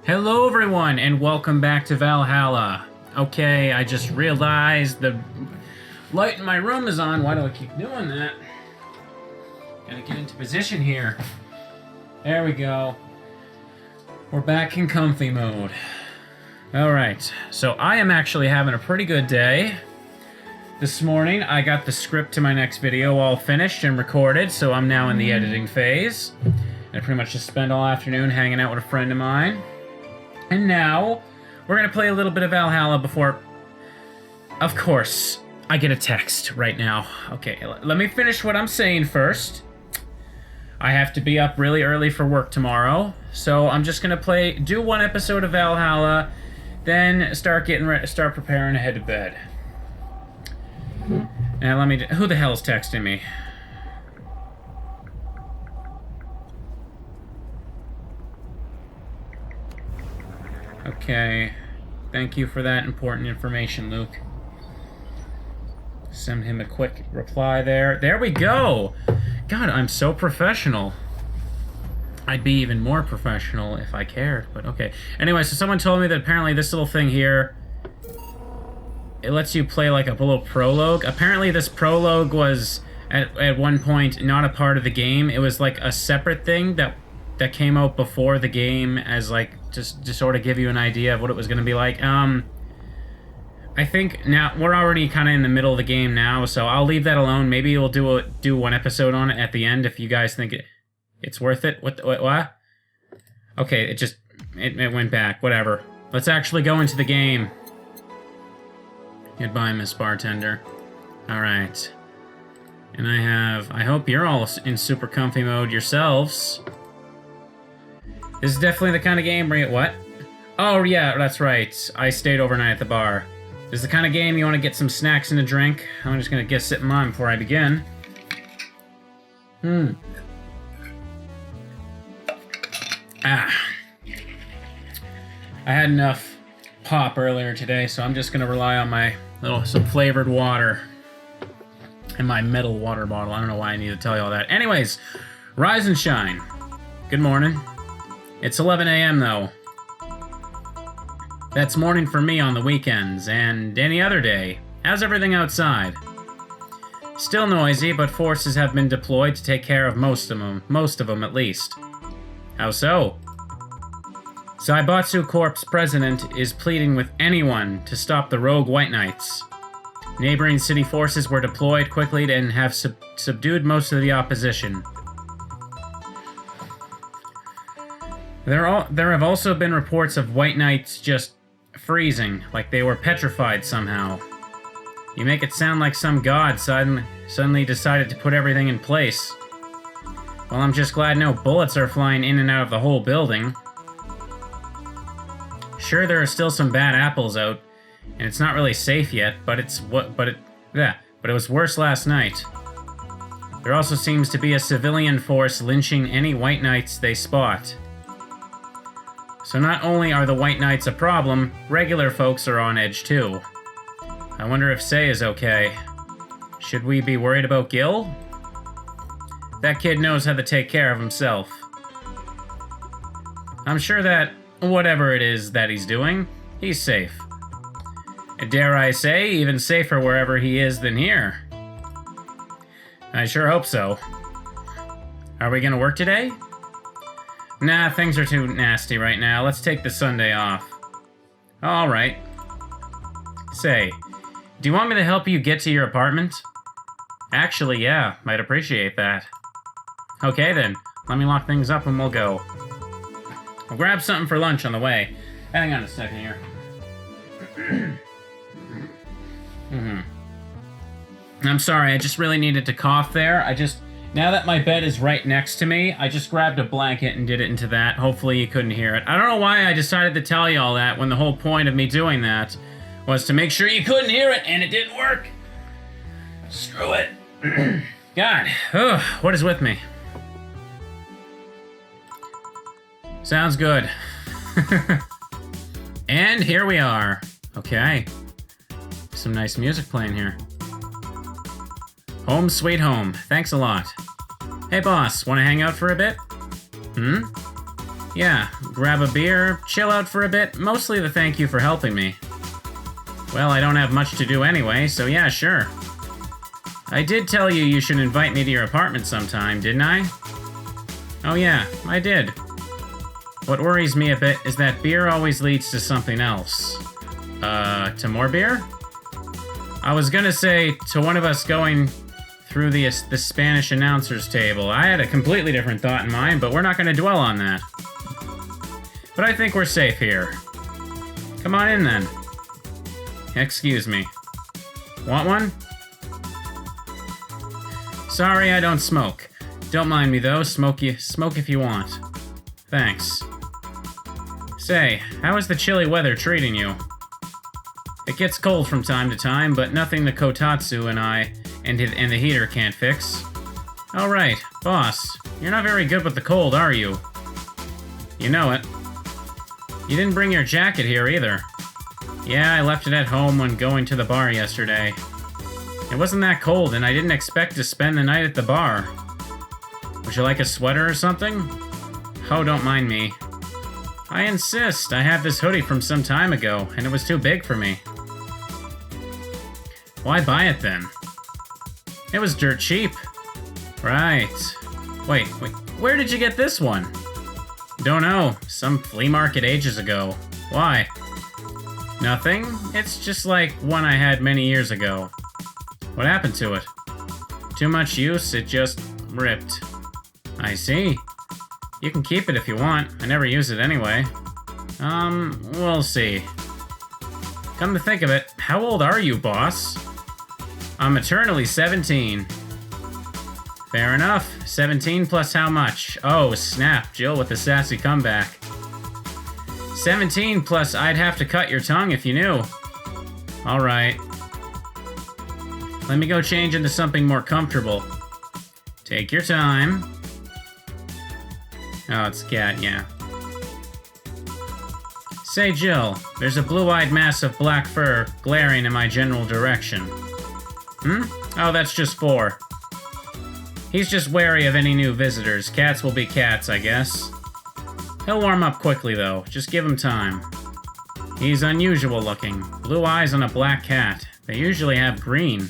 Hello everyone, and welcome back to Valhalla. Okay, I just realized the light in my room is on. Why do I keep doing that? Gotta get into position here. There we go. We're back in comfy mode. Alright, so I am actually having a pretty good day. This morning, I got the script to my next video all finished and recorded, so I'm now in the editing phase. I pretty much just spent all afternoon hanging out with a friend of mine. And now, we're going to play a little bit of Valhalla before... Of course, I get a text right now. Okay, let me finish what I'm saying first. I have to be up really early for work tomorrow, so I'm just going to do one episode of Valhalla, then start preparing to head to bed. Now who the hell's texting me? Okay, thank you for that important information, Luke. Send him a quick reply there. There we go! God, I'm so professional. I'd be even more professional if I cared, but okay. Anyway, so someone told me that apparently this little thing here, it lets you play like a little prologue. Apparently this prologue was, at one point, not a part of the game. It was like a separate thing that came out before the game as like, just to sort of give you an idea of what it was going to be like. I think now we're already kind of in the middle of the game now, so I'll leave that alone. Maybe we'll do one episode on it at the end if you guys think it's worth it. What? Okay, it went back. Whatever. Let's actually go into the game. Goodbye, Miss Bartender. All right. And I hope you're all in super comfy mode yourselves. This is definitely the kind of game where what? Oh, yeah, that's right. I stayed overnight at the bar. This is the kind of game you want to get some snacks and a drink. I'm just going to get sip mine before I begin. I had enough pop earlier today, so I'm just going to rely on some flavored water and my metal water bottle. I don't know why I need to tell you all that. Anyways, rise and shine. Good morning. It's 11 a.m. though. That's morning for me on the weekends, and any other day. How's everything outside? Still noisy, but forces have been deployed to take care of most of them at least. How so? Zaibatsu Corp's president is pleading with anyone to stop the rogue White Knights. Neighboring city forces were deployed quickly and have subdued most of the opposition. There have also been reports of White Knights just freezing, like they were petrified somehow. You make it sound like some god suddenly decided to put everything in place. Well, I'm just glad no bullets are flying in and out of the whole building. Sure, there are still some bad apples out, and it's not really safe yet, but it was worse last night. There also seems to be a civilian force lynching any White Knights they spot. So not only are the White Knights a problem, regular folks are on edge too. I wonder if Say is okay. Should we be worried about Gil? That kid knows how to take care of himself. I'm sure that, whatever it is that he's doing, he's safe. Dare I say, even safer wherever he is than here. I sure hope so. Are we gonna work today? Nah, things are too nasty right now. Let's take the Sunday off. Alright. Say, do you want me to help you get to your apartment? Actually, yeah, I'd appreciate that. Okay then, let me lock things up and we'll go. I'll grab something for lunch on the way. Hang on a second here. I'm sorry, I just really needed to cough there. Now that my bed is right next to me, I just grabbed a blanket and did it into that. Hopefully you couldn't hear it. I don't know why I decided to tell you all that when the whole point of me doing that was to make sure you couldn't hear it, and it didn't work. Screw it. God, what is with me? Sounds good. And here we are. Okay. Some nice music playing here. Home sweet home. Thanks a lot. Hey boss, wanna hang out for a bit? Yeah, grab a beer, chill out for a bit, mostly to thank you for helping me. Well, I don't have much to do anyway, so yeah, sure. I did tell you you should invite me to your apartment sometime, didn't I? Oh yeah, I did. What worries me a bit is that beer always leads to something else. To more beer? I was gonna say, to one of us going through the Spanish announcer's table. I had a completely different thought in mind, but we're not gonna dwell on that. But I think we're safe here. Come on in then. Excuse me. Want one? Sorry, I don't smoke. Don't mind me though, smoke if you want. Thanks. Say, how is the chilly weather treating you? It gets cold from time to time, but nothing the Kotatsu and the heater can't fix. Alright, boss, you're not very good with the cold, are you? You know it. You didn't bring your jacket here either. Yeah, I left it at home when going to the bar yesterday. It wasn't that cold, and I didn't expect to spend the night at the bar. Would you like a sweater or something? Oh, don't mind me. I insist. I have this hoodie from some time ago, and it was too big for me. Why buy it then? It was dirt cheap. Right. Wait, where did you get this one? Don't know. Some flea market ages ago. Why? Nothing. It's just like one I had many years ago. What happened to it? Too much use, it just ripped. I see. You can keep it if you want. I never use it anyway. We'll see. Come to think of it, how old are you, boss? I'm eternally 17. Fair enough. 17 plus how much? Oh, snap. Jill with the sassy comeback. 17 plus I'd have to cut your tongue if you knew. Alright. Let me go change into something more comfortable. Take your time. Oh, it's a cat, yeah. Say, Jill, there's a blue-eyed mass of black fur glaring in my general direction. Hmm? Oh, that's just 4. He's just wary of any new visitors. Cats will be cats, I guess. He'll warm up quickly, though. Just give him time. He's unusual looking. Blue eyes on a black cat. They usually have green.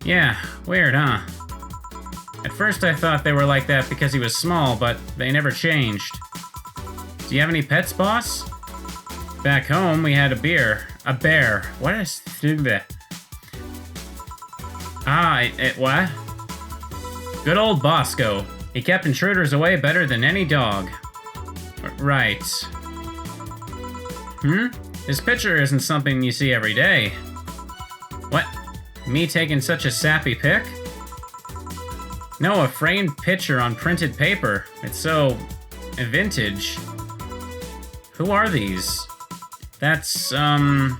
Yeah, weird, huh? At first I thought they were like that because he was small, but they never changed. Do you have any pets, boss? Back home, we had a bear. What is that? What? Good old Bosco. He kept intruders away better than any dog. Right. This picture isn't something you see every day. What? Me taking such a sappy pic? No, a framed picture on printed paper. It's so vintage. Who are these? That's, the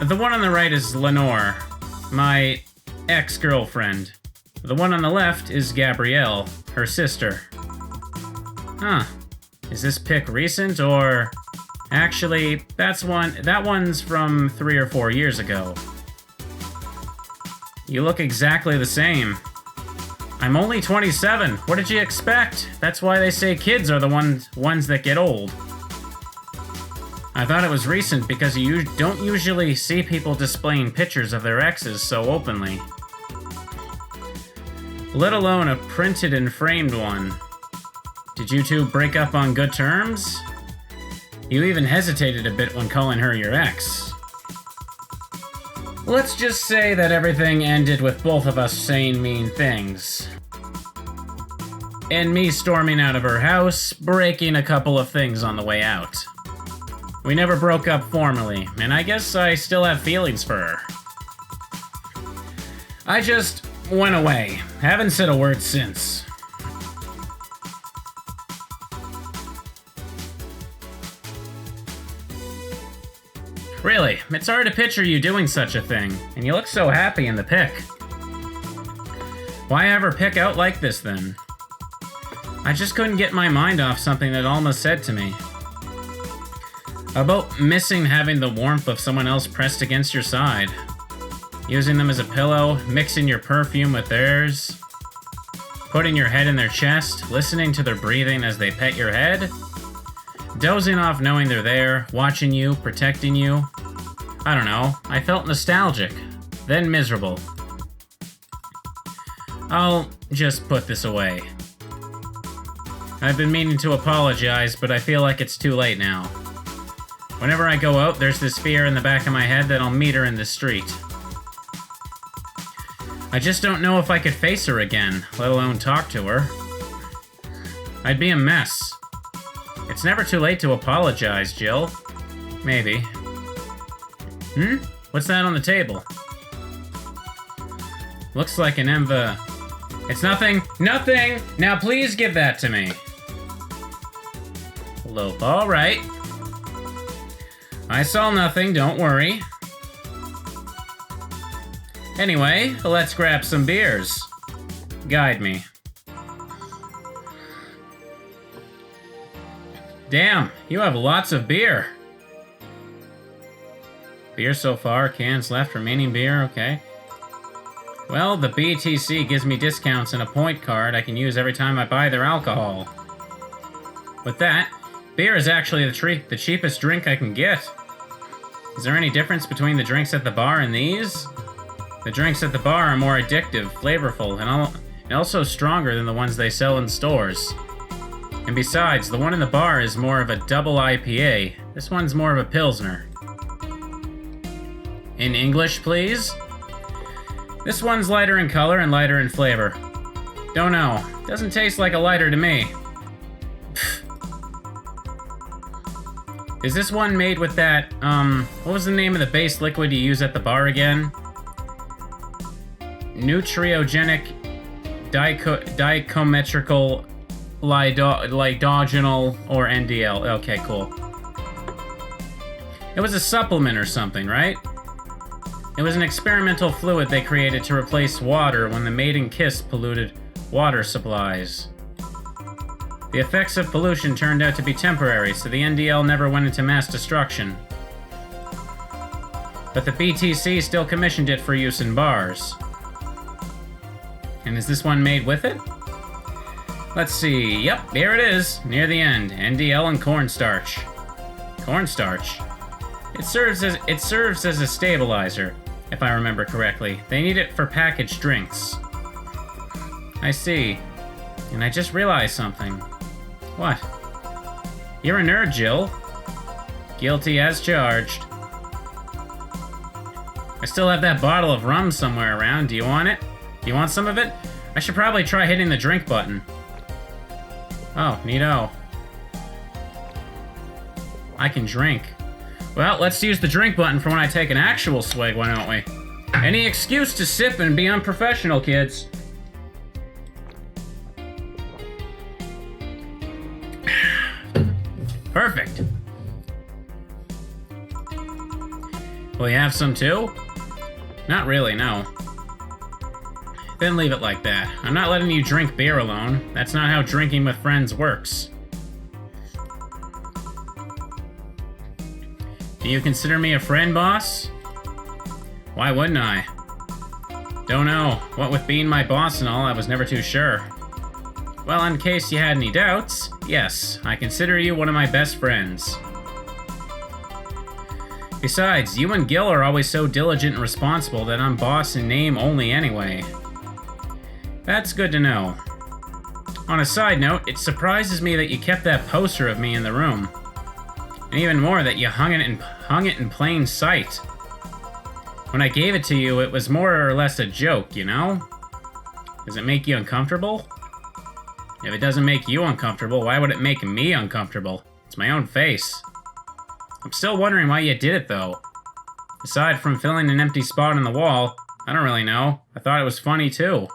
one on the right is Lenore, my ex-girlfriend. The one on the left is Gabrielle, her sister. Huh. Is this pic recent, or... Actually, that one's from 3 or 4 years ago. You look exactly the same. I'm only 27. What did you expect? That's why they say kids are the ones that get old. I thought it was recent because you don't usually see people displaying pictures of their exes so openly. Let alone a printed and framed one. Did you two break up on good terms? You even hesitated a bit when calling her your ex. Let's just say that everything ended with both of us saying mean things. And me storming out of her house, breaking a couple of things on the way out. We never broke up formally, and I guess I still have feelings for her. I just went away. Haven't said a word since. Really, it's hard to picture you doing such a thing, and you look so happy in the pic. Why ever pick out like this then? I just couldn't get my mind off something that Alma said to me. About missing having the warmth of someone else pressed against your side. Using them as a pillow, mixing your perfume with theirs. Putting your head in their chest, listening to their breathing as they pet your head. Dozing off knowing they're there, watching you, protecting you. I don't know, I felt nostalgic, then miserable. I'll just put this away. I've been meaning to apologize, but I feel like it's too late now. Whenever I go out, there's this fear in the back of my head that I'll meet her in the street. I just don't know if I could face her again, let alone talk to her. I'd be a mess. It's never too late to apologize, Jill. Maybe. What's that on the table? Looks like an enva... It's nothing! Nothing! Now please give that to me. Lope, alright. I saw nothing, don't worry. Anyway, let's grab some beers. Guide me. Damn, you have lots of beer. Beer so far, cans left, remaining beer, okay. Well, the BTC gives me discounts and a point card I can use every time I buy their alcohol. With that, beer is actually the cheapest drink I can get. Is there any difference between the drinks at the bar and these? The drinks at the bar are more addictive, flavorful, and also stronger than the ones they sell in stores. And besides, the one in the bar is more of a double IPA. This one's more of a Pilsner. In English, please? This one's lighter in color and lighter in flavor. Don't know. Doesn't taste like a lighter to me. Is this one made with that, what was the name of the base liquid you use at the bar again? Nutriogenic dichometrical lidogenol or NDL. Okay, cool. It was a supplement or something, right? It was an experimental fluid they created to replace water when the mating kiss polluted water supplies. The effects of pollution turned out to be temporary, so the NDL never went into mass destruction. But the BTC still commissioned it for use in bars. And is this one made with it? Let's see. Yep, here it is, near the end. NDL and cornstarch. Cornstarch? It serves as a stabilizer, if I remember correctly. They need it for packaged drinks. I see. And I just realized something. What? You're a nerd, Jill. Guilty as charged. I still have that bottle of rum somewhere around. Do you want it? Do you want some of it? I should probably try hitting the drink button. Oh, neato. I can drink. Well, let's use the drink button for when I take an actual swig, why don't we? Any excuse to sip and be unprofessional, kids. Perfect. Will you have some too? Not really, no. Then leave it like that. I'm not letting you drink beer alone. That's not how drinking with friends works. Do you consider me a friend, boss? Why wouldn't I? Don't know. What with being my boss and all, I was never too sure. Well, in case you had any doubts, yes, I consider you one of my best friends. Besides, you and Gil are always so diligent and responsible that I'm boss in name only anyway. That's good to know. On a side note, it surprises me that you kept that poster of me in the room. And even more, that you hung it in plain sight. When I gave it to you, it was more or less a joke, you know? Does it make you uncomfortable? If it doesn't make you uncomfortable, why would it make me uncomfortable? It's my own face. I'm still wondering why you did it, though. Aside from filling an empty spot on the wall, I don't really know. I thought it was funny, too.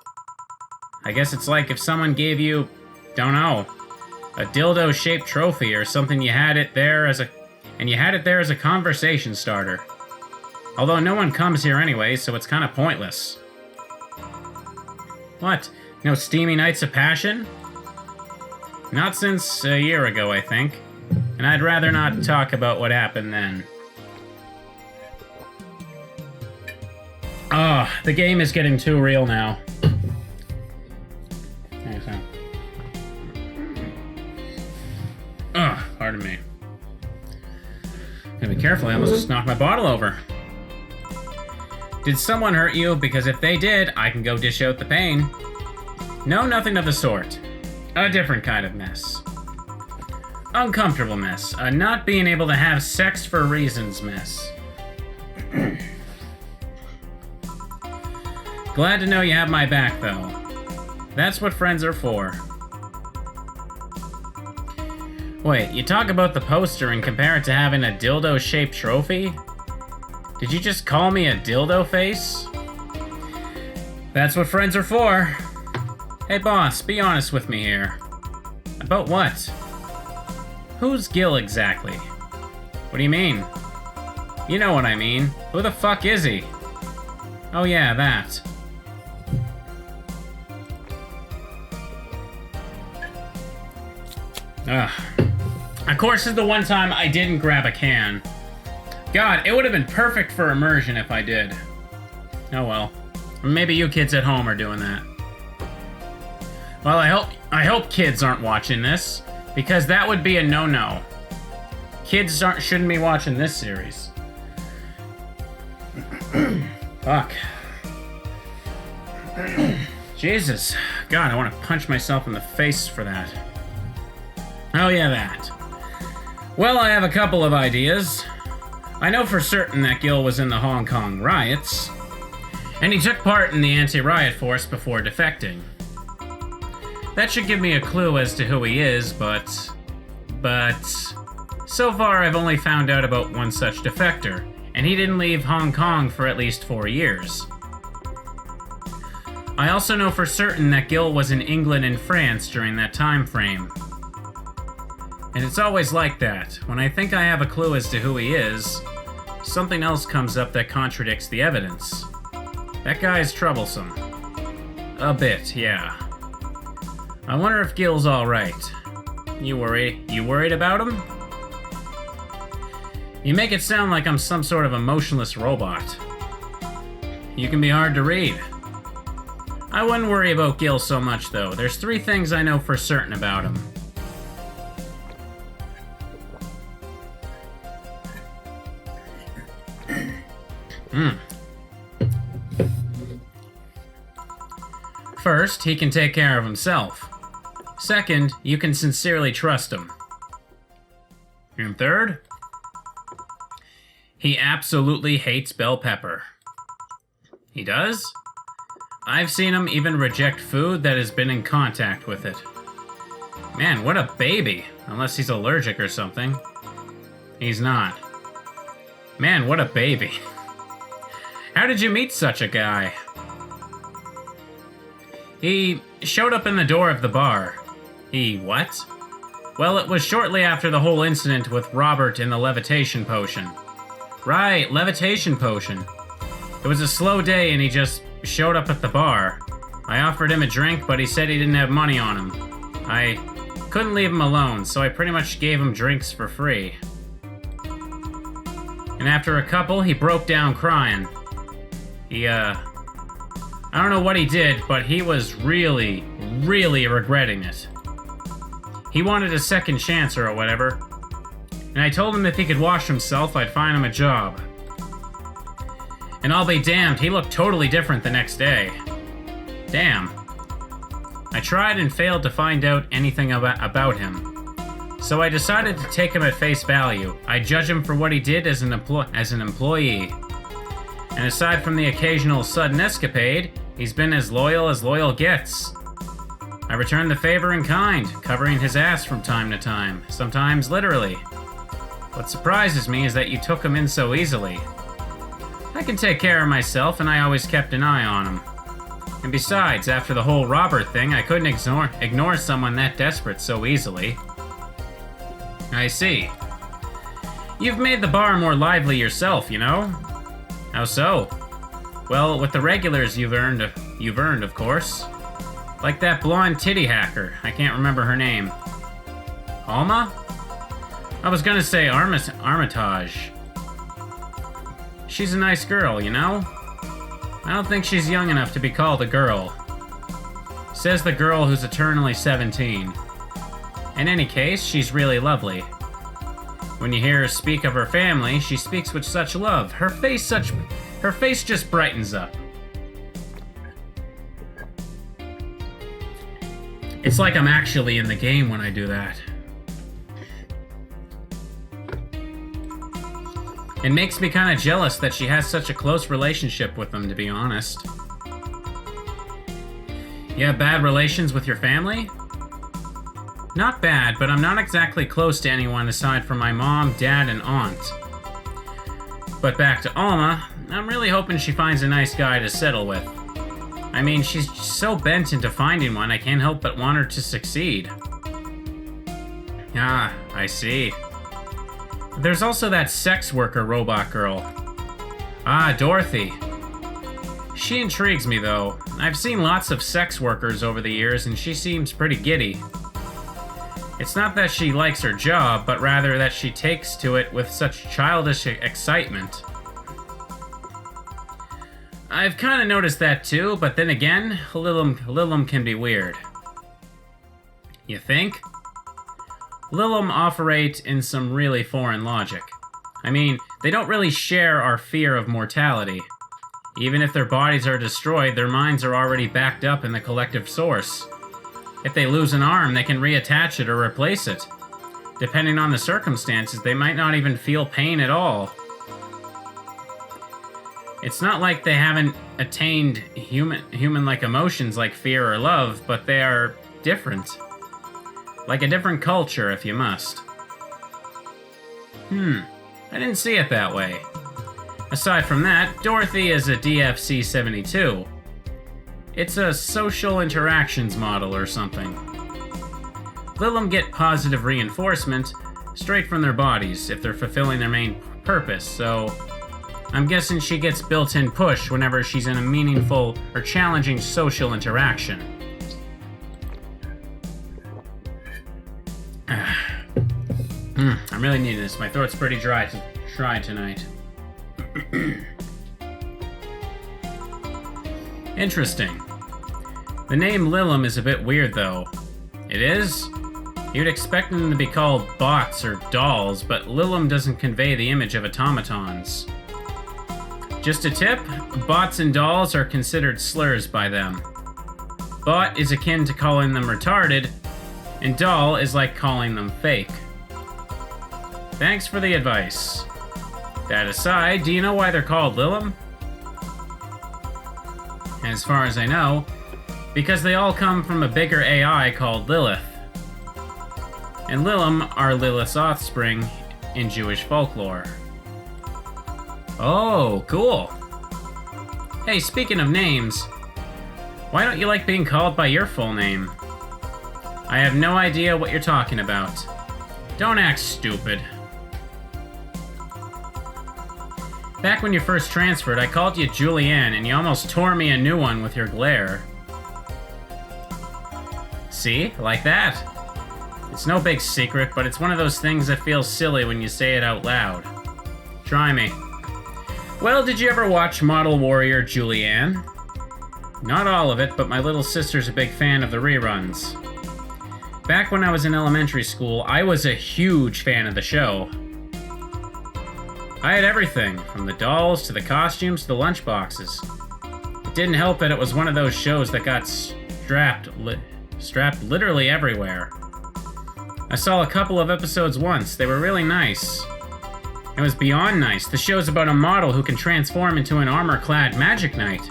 I guess it's like if someone gave you, don't know, a dildo-shaped trophy or something. You had it there as a conversation starter. Although no one comes here anyway, so it's kind of pointless. What? No steamy nights of passion? Not since a year ago, I think. And I'd rather not talk about what happened then. The game is getting too real now. Ugh, pardon me. Gotta be careful, I almost just knocked my bottle over. Did someone hurt you? Because if they did, I can go dish out the pain. No, nothing of the sort. A different kind of mess. Uncomfortable mess. A not being able to have sex for reasons mess. Glad to know you have my back, though. That's what friends are for. Wait, you talk about the poster and compare it to having a dildo-shaped trophy? Did you just call me a dildo face? That's what friends are for. Hey boss, be honest with me here. About what? Who's Gil exactly? What do you mean? You know what I mean. Who the fuck is he? Oh yeah, that. Ugh. Of course, this is the one time I didn't grab a can. God, it would have been perfect for immersion if I did. Oh well. Maybe you kids at home are doing that. Well, I hope kids aren't watching this, because that would be a no-no. Kids shouldn't be watching this series. Fuck. Jesus. God, I want to punch myself in the face for that. Oh yeah, that. Well, I have a couple of ideas. I know for certain that Gil was in the Hong Kong riots, and he took part in the anti-riot force before defecting. That should give me a clue as to who he is, but so far I've only found out about one such defector, and he didn't leave Hong Kong for at least 4 years. I also know for certain that Gil was in England and France during that time frame. And it's always like that. When I think I have a clue as to who he is, something else comes up that contradicts the evidence. That guy is troublesome. A bit, yeah. I wonder if Gil's alright. You worried about him? You make it sound like I'm some sort of emotionless robot. You can be hard to read. I wouldn't worry about Gil so much, though. There's 3 things I know for certain about him. First, he can take care of himself. Second, you can sincerely trust him. And third, he absolutely hates bell pepper. He does? I've seen him even reject food that has been in contact with it. Man, what a baby. Unless he's allergic or something. He's not. Man, what a baby. How did you meet such a guy? He showed up in the door of the bar. He what? Well, it was shortly after the whole incident with Robert and the levitation potion. Right, levitation potion. It was a slow day and he just showed up at the bar. I offered him a drink, but he said he didn't have money on him. I couldn't leave him alone, so I pretty much gave him drinks for free. And after a couple, he broke down crying. I don't know what he did, but he was really, really regretting it. He wanted a second chance or whatever. And I told him if he could wash himself, I'd find him a job. And I'll be damned, he looked totally different the next day. Damn. I tried and failed to find out anything about him. So I decided to take him at face value. I judge him for what he did as an employee. And aside from the occasional sudden escapade, he's been as loyal gets. I returned the favor in kind, covering his ass from time to time, sometimes literally. What surprises me is that you took him in so easily. I can take care of myself, and I always kept an eye on him. And besides, after the whole Robert thing, I couldn't ignore someone that desperate so easily. I see. You've made the bar more lively yourself, you know? How so? Well, with the regulars you've earned, of course. Like that blonde titty hacker. I can't remember her name. Alma? I was gonna say Armitage. She's a nice girl, you know? I don't think she's young enough to be called a girl. Says the girl who's eternally 17. In any case, she's really lovely. When you hear her speak of her family, she speaks with such love. Her face just brightens up. It's like I'm actually in the game when I do that. It makes me kind of jealous that she has such a close relationship with them, to be honest. You have bad relations with your family? Not bad, but I'm not exactly close to anyone aside from my mom, dad, and aunt. But back to Alma, I'm really hoping she finds a nice guy to settle with. I mean, she's so bent into finding one, I can't help but want her to succeed. Ah, I see. There's also that sex worker robot girl. Ah, Dorothy. She intrigues me, though. I've seen lots of sex workers over the years, and she seems pretty giddy. It's not that she likes her job, but rather that she takes to it with such childish excitement. I've kind of noticed that too, but then again, Lilum can be weird. You think? Lilum operate in some really foreign logic. I mean, they don't really share our fear of mortality. Even if their bodies are destroyed, their minds are already backed up in the collective source. If they lose an arm, they can reattach it or replace it. Depending on the circumstances, they might not even feel pain at all. It's not like they haven't attained human-like emotions like fear or love, but they are different. Like a different culture, if you must. I didn't see it that way. Aside from that, Dorothy is a DFC-72. It's a social interactions model or something. Lilum get positive reinforcement straight from their bodies if they're fulfilling their main purpose, so I'm guessing she gets built-in push whenever she's in a meaningful or challenging social interaction. I'm really needing this. My throat's pretty dry tonight. Interesting. The name Lilum is a bit weird, though. It is? You'd expect them to be called bots or dolls, but Lilum doesn't convey the image of automatons. Just a tip, bots and dolls are considered slurs by them. Bot is akin to calling them retarded, and doll is like calling them fake. Thanks for the advice. That aside, do you know why they're called Lilum? As far as I know, because they all come from a bigger AI called Lilith. And Lilum are Lilith's offspring in Jewish folklore. Oh, cool. Hey, speaking of names, why don't you like being called by your full name? I have no idea what you're talking about. Don't act stupid. Back when you first transferred, I called you Julianne, and you almost tore me a new one with your glare. See? Like that? It's no big secret, but it's one of those things that feels silly when you say it out loud. Try me. Well, did you ever watch Model Warrior Julianne? Not all of it, but my little sister's a big fan of the reruns. Back when I was in elementary school, I was a huge fan of the show. I had everything, from the dolls to the costumes to the lunchboxes. It didn't help that it was one of those shows that got strapped literally everywhere. I saw a couple of episodes once. They were really nice. It was beyond nice. The show's about a model who can transform into an armor-clad magic knight.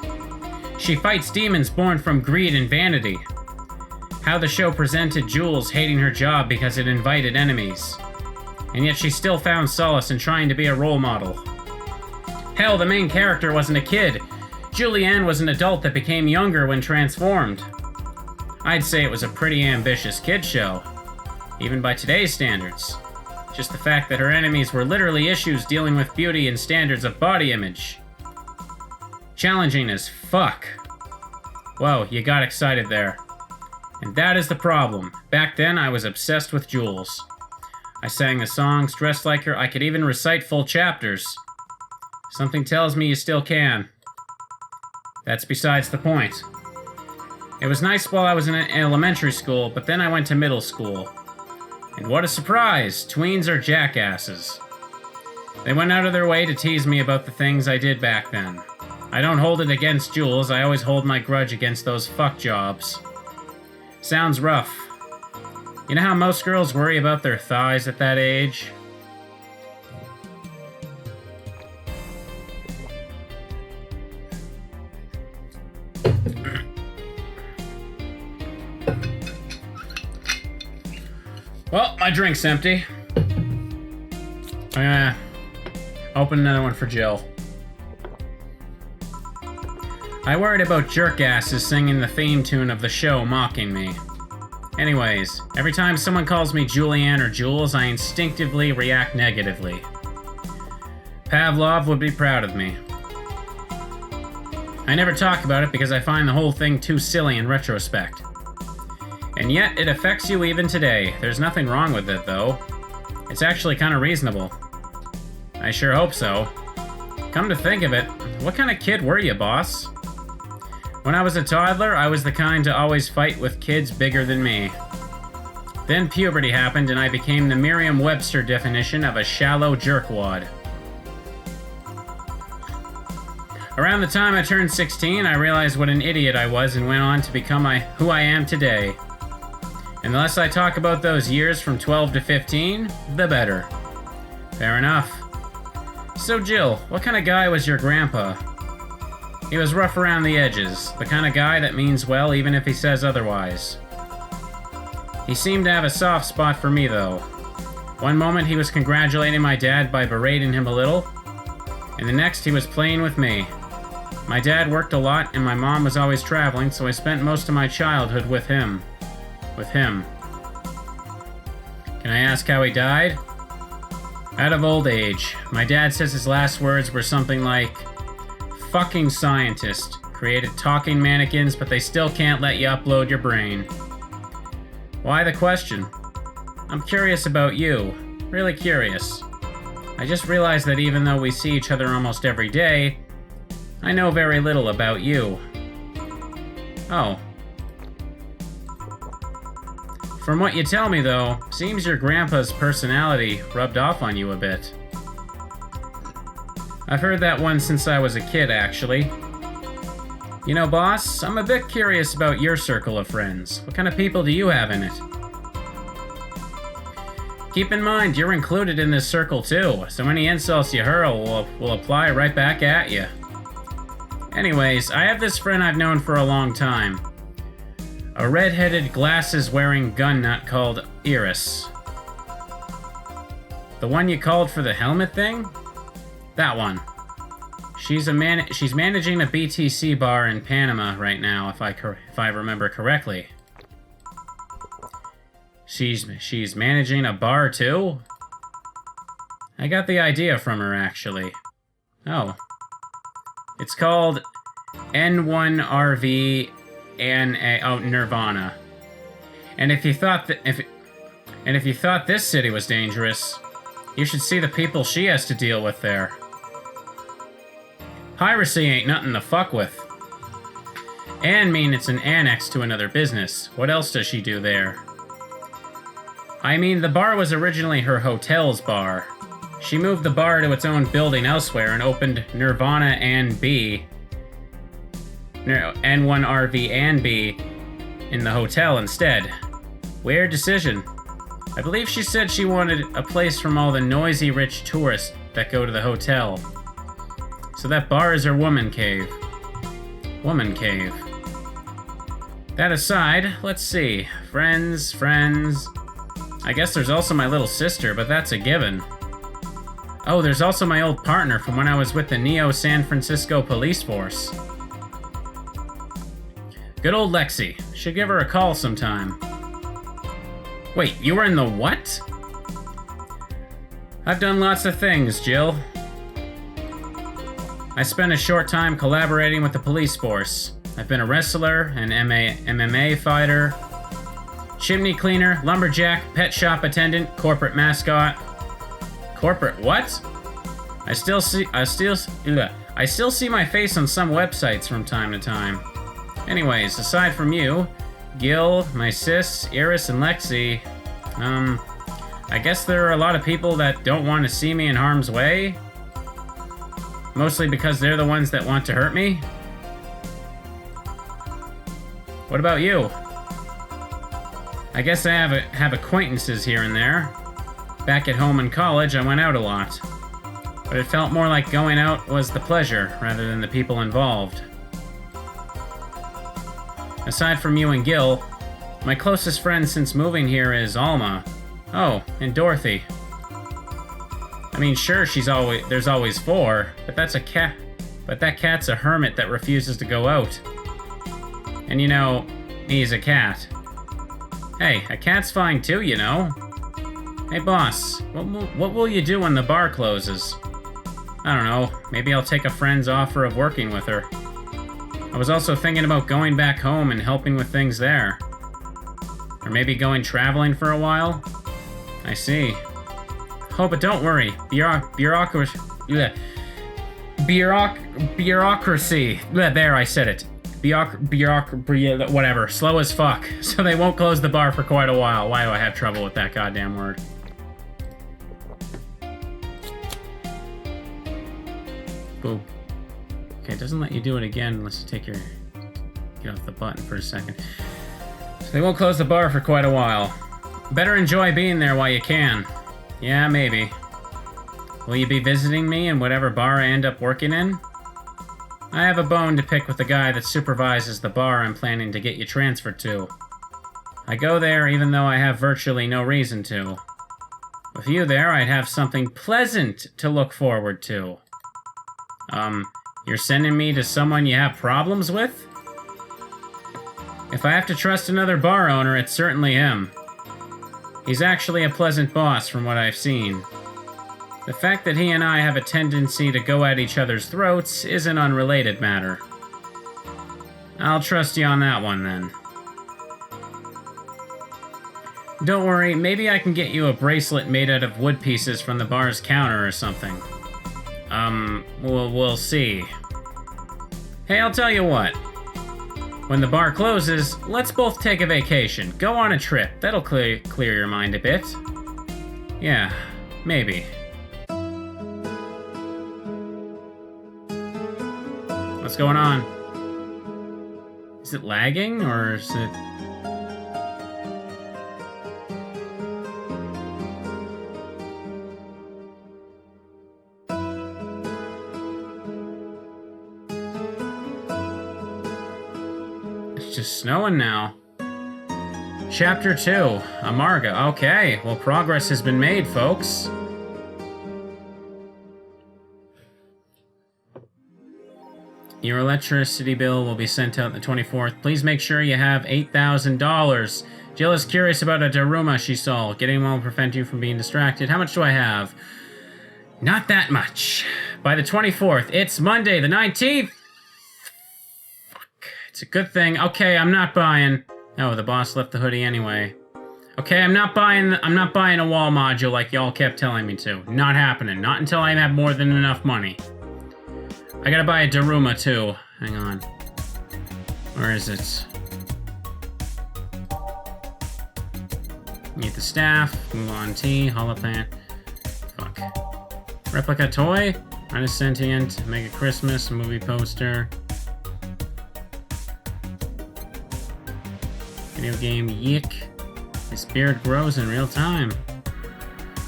She fights demons born from greed and vanity. How the show presented Jules hating her job because it invited enemies. And yet she still found solace in trying to be a role model. Hell, the main character wasn't a kid. Julianne was an adult that became younger when transformed. I'd say it was a pretty ambitious kid show, even by today's standards. Just the fact that her enemies were literally issues dealing with beauty and standards of body image. Challenging as fuck. Whoa, you got excited there. And that is the problem. Back then, I was obsessed with Jules. I sang the songs, dressed like her, I could even recite full chapters. Something tells me you still can. That's besides the point. It was nice while I was in elementary school, but then I went to middle school. And what a surprise! Tweens are jackasses. They went out of their way to tease me about the things I did back then. I don't hold it against Jules, I always hold my grudge against those fuck jobs. Sounds rough. You know how most girls worry about their thighs at that age? Well, my drink's empty. I'm gonna open another one for Jill. I worried about jerkasses singing the theme tune of the show mocking me. Anyways, every time someone calls me Julianne or Jules, I instinctively react negatively. Pavlov would be proud of me. I never talk about it because I find the whole thing too silly in retrospect. And yet, it affects you even today. There's nothing wrong with it, though. It's actually kind of reasonable. I sure hope so. Come to think of it, what kind of kid were you, boss? When I was a toddler, I was the kind to always fight with kids bigger than me. Then puberty happened and I became the Merriam-Webster definition of a shallow jerkwad. Around the time I turned 16, I realized what an idiot I was and went on to become who I am today. And the less I talk about those years from 12 to 15, the better. Fair enough. So Jill, what kind of guy was your grandpa? He was rough around the edges, the kind of guy that means well even if he says otherwise. He seemed to have a soft spot for me though. One moment he was congratulating my dad by berating him a little, and the next he was playing with me. My dad worked a lot and my mom was always traveling, so I spent most of my childhood with him. Can I ask how he died? Out of old age. My dad says his last words were something like, "Fucking scientist. Created talking mannequins, but they still can't let you upload your brain." Why the question? I'm curious about you. Really curious. I just realized that even though we see each other almost every day, I know very little about you. Oh. From what you tell me, though, seems your grandpa's personality rubbed off on you a bit. I've heard that one since I was a kid, actually. You know, boss, I'm a bit curious about your circle of friends. What kind of people do you have in it? Keep in mind, you're included in this circle too, so any insults you hurl will apply right back at you. Anyways, I have this friend I've known for a long time. A red-headed, glasses-wearing gun nut called Iris. The one you called for the helmet thing? That one. She's managing a BTC bar in Panama right now, if I remember correctly. She's managing a bar too? I got the idea from her, actually. Oh. It's called N1RV Nirvana. And if you thought this city was dangerous, you should see the people she has to deal with there. Piracy ain't nothing to fuck with. And mean it's an annex to another business. What else does she do there? I mean, the bar was originally her hotel's bar. She moved the bar to its own building elsewhere and opened Nirvana and B. N1RV and B in the hotel instead. Weird decision. I believe she said she wanted a place from all the noisy rich tourists that go to the hotel. So that bar is her woman cave. Woman cave. That aside, let's see. Friends. I guess there's also my little sister, but that's a given. Oh, there's also my old partner from when I was with the Neo San Francisco police force. Good old Lexi. Should give her a call sometime. Wait, you were in the what? I've done lots of things, Jill. I spent a short time collaborating with the police force. I've been a wrestler, an MMA fighter, chimney cleaner, lumberjack, pet shop attendant, corporate mascot. Corporate what? I still see my face on some websites from time to time. Anyways, aside from you, Gil, my sis, Iris, and Lexi, I guess there are a lot of people that don't want to see me in harm's way. Mostly because they're the ones that want to hurt me. What about you? I guess I have acquaintances here and there. Back at home in college, I went out a lot. But it felt more like going out was the pleasure, rather than the people involved. Aside from you and Gil, my closest friend since moving here is Alma. Oh, and Dorothy. I mean, sure, there's always 4, but that's a cat. But that cat's a hermit that refuses to go out. And you know, he's a cat. Hey, a cat's fine too, you know. Hey, boss, what will you do when the bar closes? I don't know, maybe I'll take a friend's offer of working with her. I was also thinking about going back home and helping with things there. Or maybe going traveling for a while? I see. Oh, but don't worry. Bureaucracy. There, I said it. Whatever. Slow as fuck. So they won't close the bar for quite a while. Why do I have trouble with that goddamn word? Boop. Okay, it doesn't let you do it again unless you get off the button for a second. So they won't close the bar for quite a while. Better enjoy being there while you can. Yeah, maybe. Will you be visiting me in whatever bar I end up working in? I have a bone to pick with the guy that supervises the bar I'm planning to get you transferred to. I go there even though I have virtually no reason to. With you there, I'd have something pleasant to look forward to. You're sending me to someone you have problems with? If I have to trust another bar owner, it's certainly him. He's actually a pleasant boss from what I've seen. The fact that he and I have a tendency to go at each other's throats is an unrelated matter. I'll trust you on that one, then. Don't worry, maybe I can get you a bracelet made out of wood pieces from the bar's counter or something. We'll see. Hey, I'll tell you what. When the bar closes, let's both take a vacation. Go on a trip. That'll clear your mind a bit. Yeah, maybe. What's going on? Is it lagging, or is it... It's just snowing now. Chapter 2, Amarga. Okay, well, progress has been made, folks. Your electricity bill will be sent out the 24th. Please make sure you have $8,000. Jill is curious about a Daruma she saw. Getting one will prevent you from being distracted. How much do I have? Not that much. By the 24th. It's Monday, the 19th. Fuck. It's a good thing. Okay, I'm not buying... Oh, the boss left the hoodie anyway. Okay, I'm not buying a wall module like y'all kept telling me to. Not happening. Not until I have more than enough money. I gotta buy a Daruma too. Hang on. Where is it? Need the staff. Mulan T. Holopan. Fuck. Replica toy. Artist Sentient. Mega Christmas. Movie poster. Video game Yick. This beard grows in real time.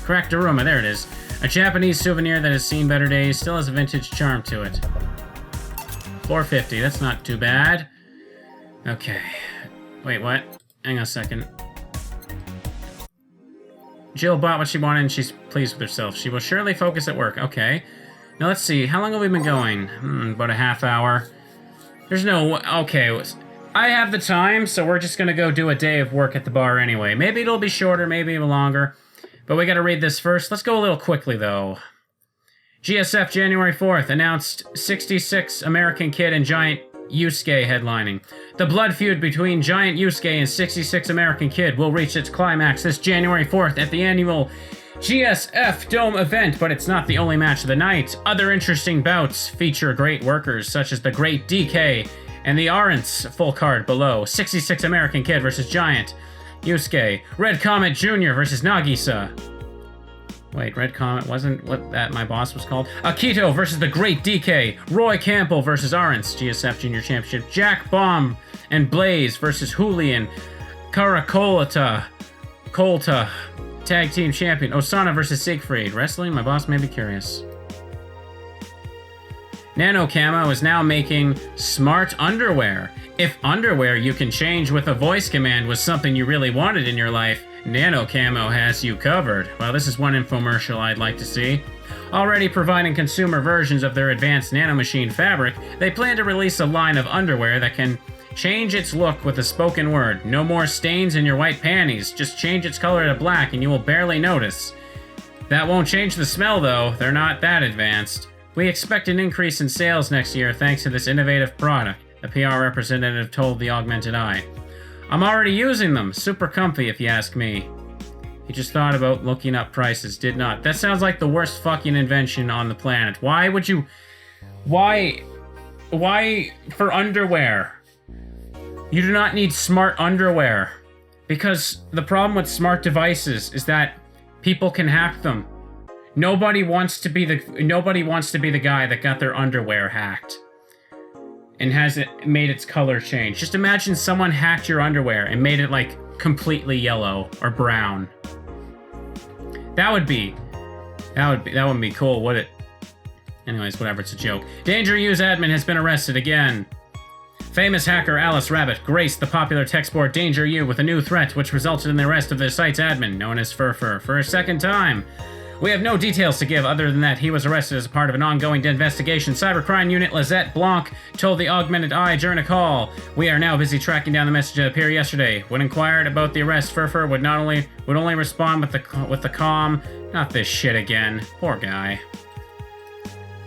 Cracked Daruma. There it is. A Japanese souvenir that has seen better days, still has a vintage charm to it. $4.50, that's not too bad. Okay. Wait, what? Hang on a second. Jill bought what she wanted and she's pleased with herself. She will surely focus at work. Okay. Now let's see, how long have we been going? About a half hour. There's no... Okay, I have the time, so we're just gonna go do a day of work at the bar anyway. Maybe it'll be shorter, maybe it'll be longer. But we gotta read this first. Let's go a little quickly, though. GSF January 4th announced 66 American Kid and Giant Yusuke headlining. The blood feud between Giant Yusuke and 66 American Kid will reach its climax this January 4th at the annual GSF Dome event, but it's not the only match of the night. Other interesting bouts feature great workers such as the Great DK and the Arents. Full card below. 66 American Kid versus Giant Yusuke. Red Comet Jr. versus Nagisa. Wait, Red Comet wasn't what that my boss was called? Akito versus the Great DK. Roy Campbell versus Arance, GSF Junior Championship. Jack Bomb and Blaze versus Julian Caracolata. Colta. Tag Team Champion. Osana versus Siegfried. Wrestling, my boss may be curious. Nano Camo is now making smart underwear. If underwear you can change with a voice command was something you really wanted in your life, Nano Camo has you covered. Well, this is one infomercial I'd like to see. Already providing consumer versions of their advanced nanomachine fabric, they plan to release a line of underwear that can change its look with a spoken word. No more stains in your white panties, just change its color to black and you will barely notice. That won't change the smell though, they're not that advanced. We expect an increase in sales next year thanks to this innovative product, a PR representative told the Augmented Eye. I'm already using them, super comfy if you ask me. He just thought about looking up prices, did not. That sounds like the worst fucking invention on the planet. Why would you... Why for underwear? You do not need smart underwear. Because the problem with smart devices is that people can hack them. Nobody wants to be the guy that got their underwear hacked and has it made its color change. Just imagine someone hacked your underwear and made it like completely yellow or brown. That wouldn't be cool, would it? Anyways, whatever, it's a joke. Danger U's admin has been arrested again. Famous hacker Alice Rabbit graced the popular text board Danger U with a new threat, which resulted in the arrest of the site's admin, known as Furfur, for a second time. We have no details to give other than that he was arrested as part of an ongoing investigation. Cybercrime Unit Lizette Blanc told the Augmented Eye during a call. We are now busy tracking down the message that appeared yesterday. When inquired about the arrest, Furfur would only respond with the calm. Not this shit again. Poor guy.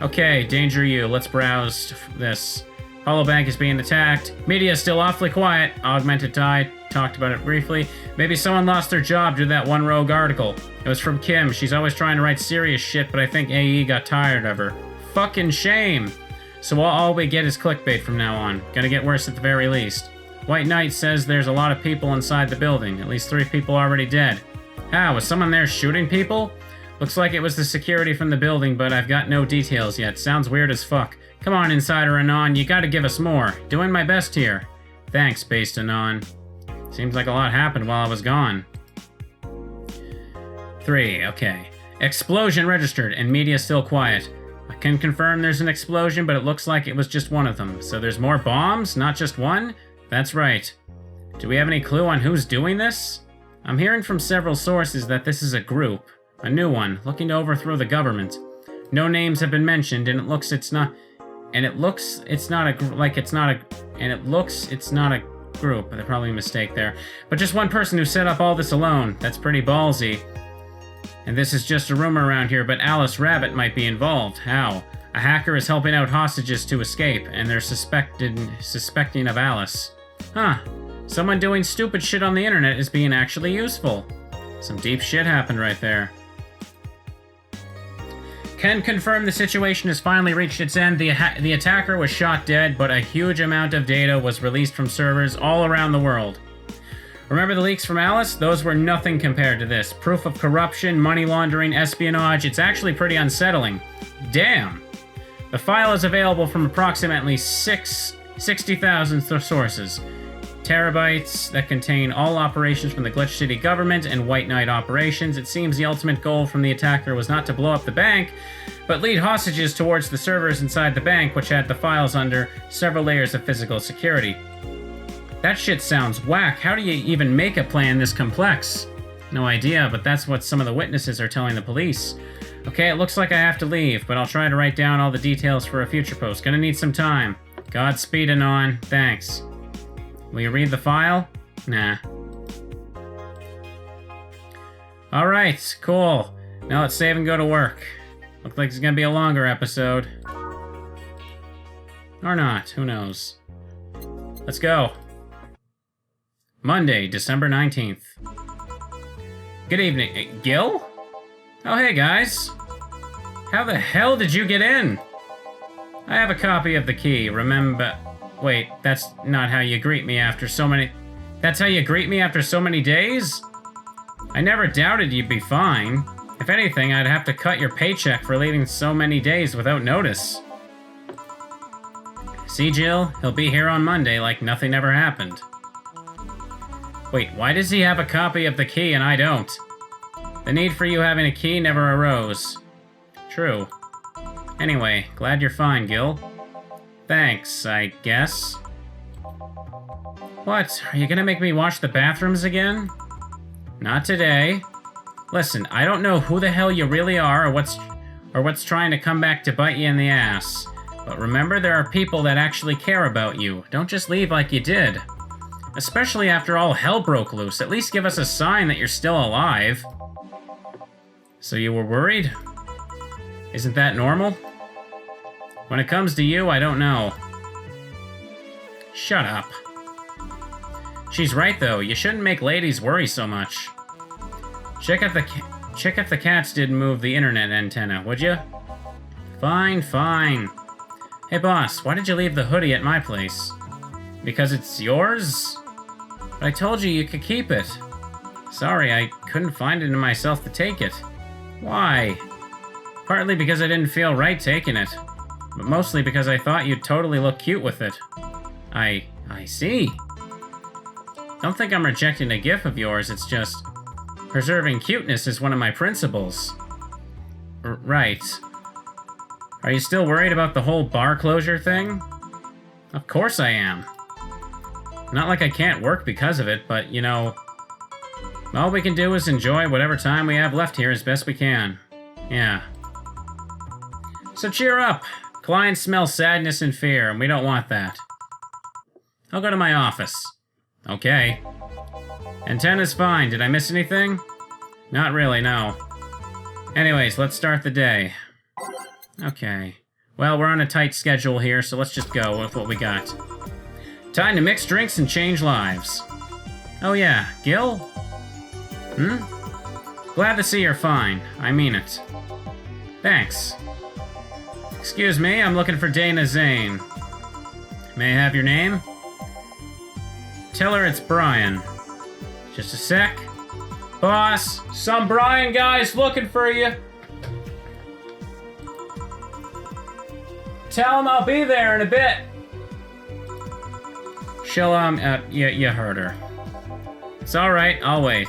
Okay, Danger U. Let's browse this. Holobank is being attacked. Media is still awfully quiet. Augmented Eye talked about it briefly. Maybe someone lost their job due to that one rogue article. It was from Kim. She's always trying to write serious shit, but I think AE got tired of her. Fucking shame. So all we get is clickbait from now on. Gonna get worse at the very least. White Knight says there's a lot of people inside the building. At least 3 people already dead. How? Was someone there shooting people? Looks like it was the security from the building, but I've got no details yet. Sounds weird as fuck. Come on, Insider Anon, you gotta give us more. Doing my best here. Thanks, Based Anon. Seems like a lot happened while I was gone. 3, okay. Explosion registered, and media still quiet. I can confirm there's an explosion, but it looks like it was just one of them. So there's more bombs, not just one? That's right. Do we have any clue on who's doing this? I'm hearing from several sources that this is a group. A new one, looking to overthrow the government. No names have been mentioned, and it looks it's not a group. There's probably a mistake there. But just one person who set up all this alone. That's pretty ballsy. And this is just a rumor around here, but Alice Rabbit might be involved. How? A hacker is helping out hostages to escape, and they're suspecting of Alice. Huh. Someone doing stupid shit on the internet is being actually useful. Some deep shit happened right there. Can confirm the situation has finally reached its end. The attacker was shot dead, but a huge amount of data was released from servers all around the world. Remember the leaks from Alice? Those were nothing compared to this. Proof of corruption, money laundering, espionage. It's actually pretty unsettling. Damn. The file is available from approximately 60,000 sources. Terabytes that contain all operations from the Glitch City government and White Knight operations. It seems the ultimate goal from the attacker was not to blow up the bank, but lead hostages towards the servers inside the bank, which had the files under several layers of physical security. That shit sounds whack. How do you even make a plan this complex? No idea, but that's what some of the witnesses are telling the police. Okay, it looks like I have to leave, but I'll try to write down all the details for a future post. Gonna need some time. Godspeed, Anon. Thanks. Will you read the file? Nah. Alright, cool. Now let's save and go to work. Looks like it's gonna be a longer episode. Or not, who knows. Let's go. Monday, December 19th. Good evening. Gil? Oh, hey guys. How the hell did you get in? I have a copy of the key, remember... Wait, that's not how you greet me after so many... That's how you greet me after so many days? I never doubted you'd be fine. If anything, I'd have to cut your paycheck for leaving so many days without notice. See, Jill? He'll be here on Monday like nothing ever happened. Wait, why does he have a copy of the key and I don't? The need for you having a key never arose. True. Anyway, glad you're fine, Gil. Thanks, I guess. What? Are you gonna make me wash the bathrooms again? Not today. Listen, I don't know who the hell you really are or what's trying to come back to bite you in the ass. But remember, there are people that actually care about you. Don't just leave like you did. Especially after all hell broke loose. At least give us a sign that you're still alive. So you were worried? Isn't that normal? When it comes to you, I don't know. Shut up. She's right, though. You shouldn't make ladies worry so much. Check if the cats didn't move the internet antenna, would you? Fine, fine. Hey, boss, why did you leave the hoodie at my place? Because it's yours? But I told you you could keep it. Sorry, I couldn't find it in myself to take it. Why? Partly because I didn't feel right taking it, but mostly because I thought you'd totally look cute with it. I see. Don't think I'm rejecting a gift of yours, it's just... preserving cuteness is one of my principles. Right. Are you still worried about the whole bar closure thing? Of course I am. Not like I can't work because of it, but, you know... all we can do is enjoy whatever time we have left here as best we can. Yeah. So cheer up. Clients smell sadness and fear, and we don't want that. I'll go to my office. Okay. Antenna's fine. Did I miss anything? Not really, no. Anyways, let's start the day. Okay. Well, we're on a tight schedule here, so let's just go with what we got. Time to mix drinks and change lives. Oh yeah, Gil? Glad to see you're fine. I mean it. Thanks. Excuse me, I'm looking for Dana Zane. May I have your name? Tell her it's Brian. Just a sec. Boss, some Brian guy's looking for you. Tell him I'll be there in a bit. She'll, you heard her. It's alright, I'll wait.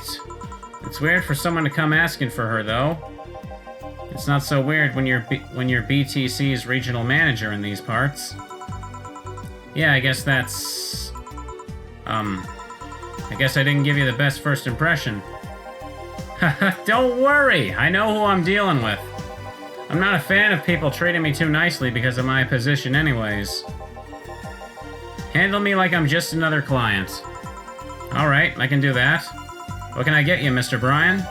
It's weird for someone to come asking for her, though. It's not so weird when you're BTC's regional manager in these parts. Yeah, I guess that's... I guess I didn't give you the best first impression. Don't worry, I know who I'm dealing with. I'm not a fan of people treating me too nicely because of my position anyways. Handle me like I'm just another client. Alright, I can do that. What can I get you, Mr. Brian?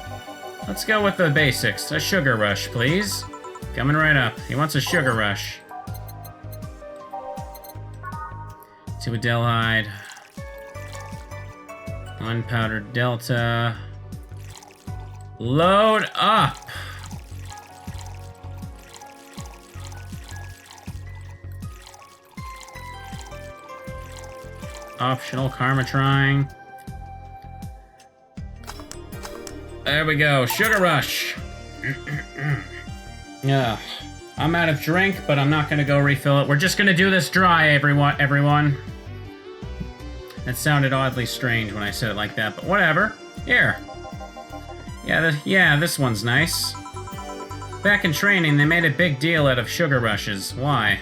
Let's go with the basics. A sugar rush, please. Coming right up. He wants a sugar rush. 2 Adelhyde. 1 powdered Delta. Load up! Optional Karmatrying. There we go, Sugar Rush. Yeah, I'm out of drink, but I'm not gonna go refill it. We're just gonna do this dry, everyone. That sounded oddly strange when I said it like that, but whatever. Here. Yeah, this one's nice. Back in training, they made a big deal out of sugar rushes. Why?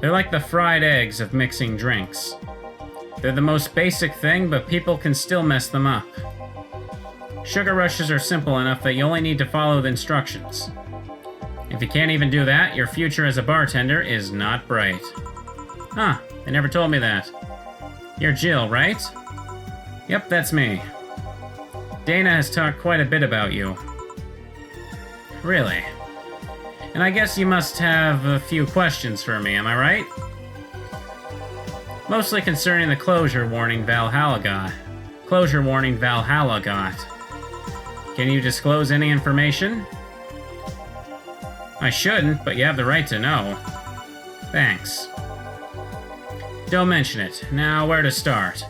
They're like the fried eggs of mixing drinks. They're the most basic thing, but people can still mess them up. Sugar rushes are simple enough that you only need to follow the instructions. If you can't even do that, your future as a bartender is not bright. Huh, they never told me that. You're Jill, right? Yep, that's me. Dana has talked quite a bit about you. Really? And I guess you must have a few questions for me, am I right? Mostly concerning the closure warning Valhalla got. Can you disclose any information? I shouldn't, but you have the right to know. Thanks. Don't mention it. Now, where to start?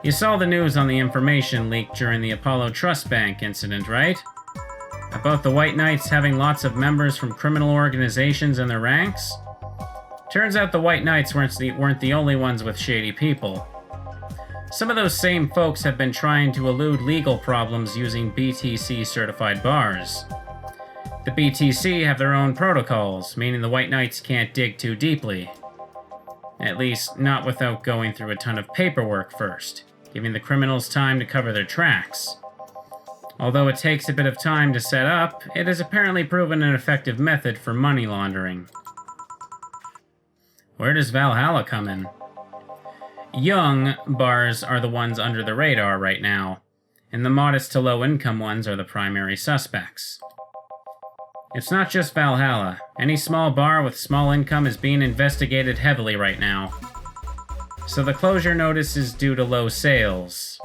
You saw the news on the information leak during the Apollo Trust Bank incident, right? About the White Knights having lots of members from criminal organizations in their ranks? Turns out the White Knights weren't the only ones with shady people. Some of those same folks have been trying to elude legal problems using BTC-certified bars. The BTC have their own protocols, meaning the White Knights can't dig too deeply. At least, not without going through a ton of paperwork first, giving the criminals time to cover their tracks. Although it takes a bit of time to set up, it has apparently proven an effective method for money laundering. Where does Valhalla come in? Young bars are the ones under the radar right now, and the modest to low-income ones are the primary suspects. It's not just Valhalla. Any small bar with small income is being investigated heavily right now. So the closure notice is due to low sales.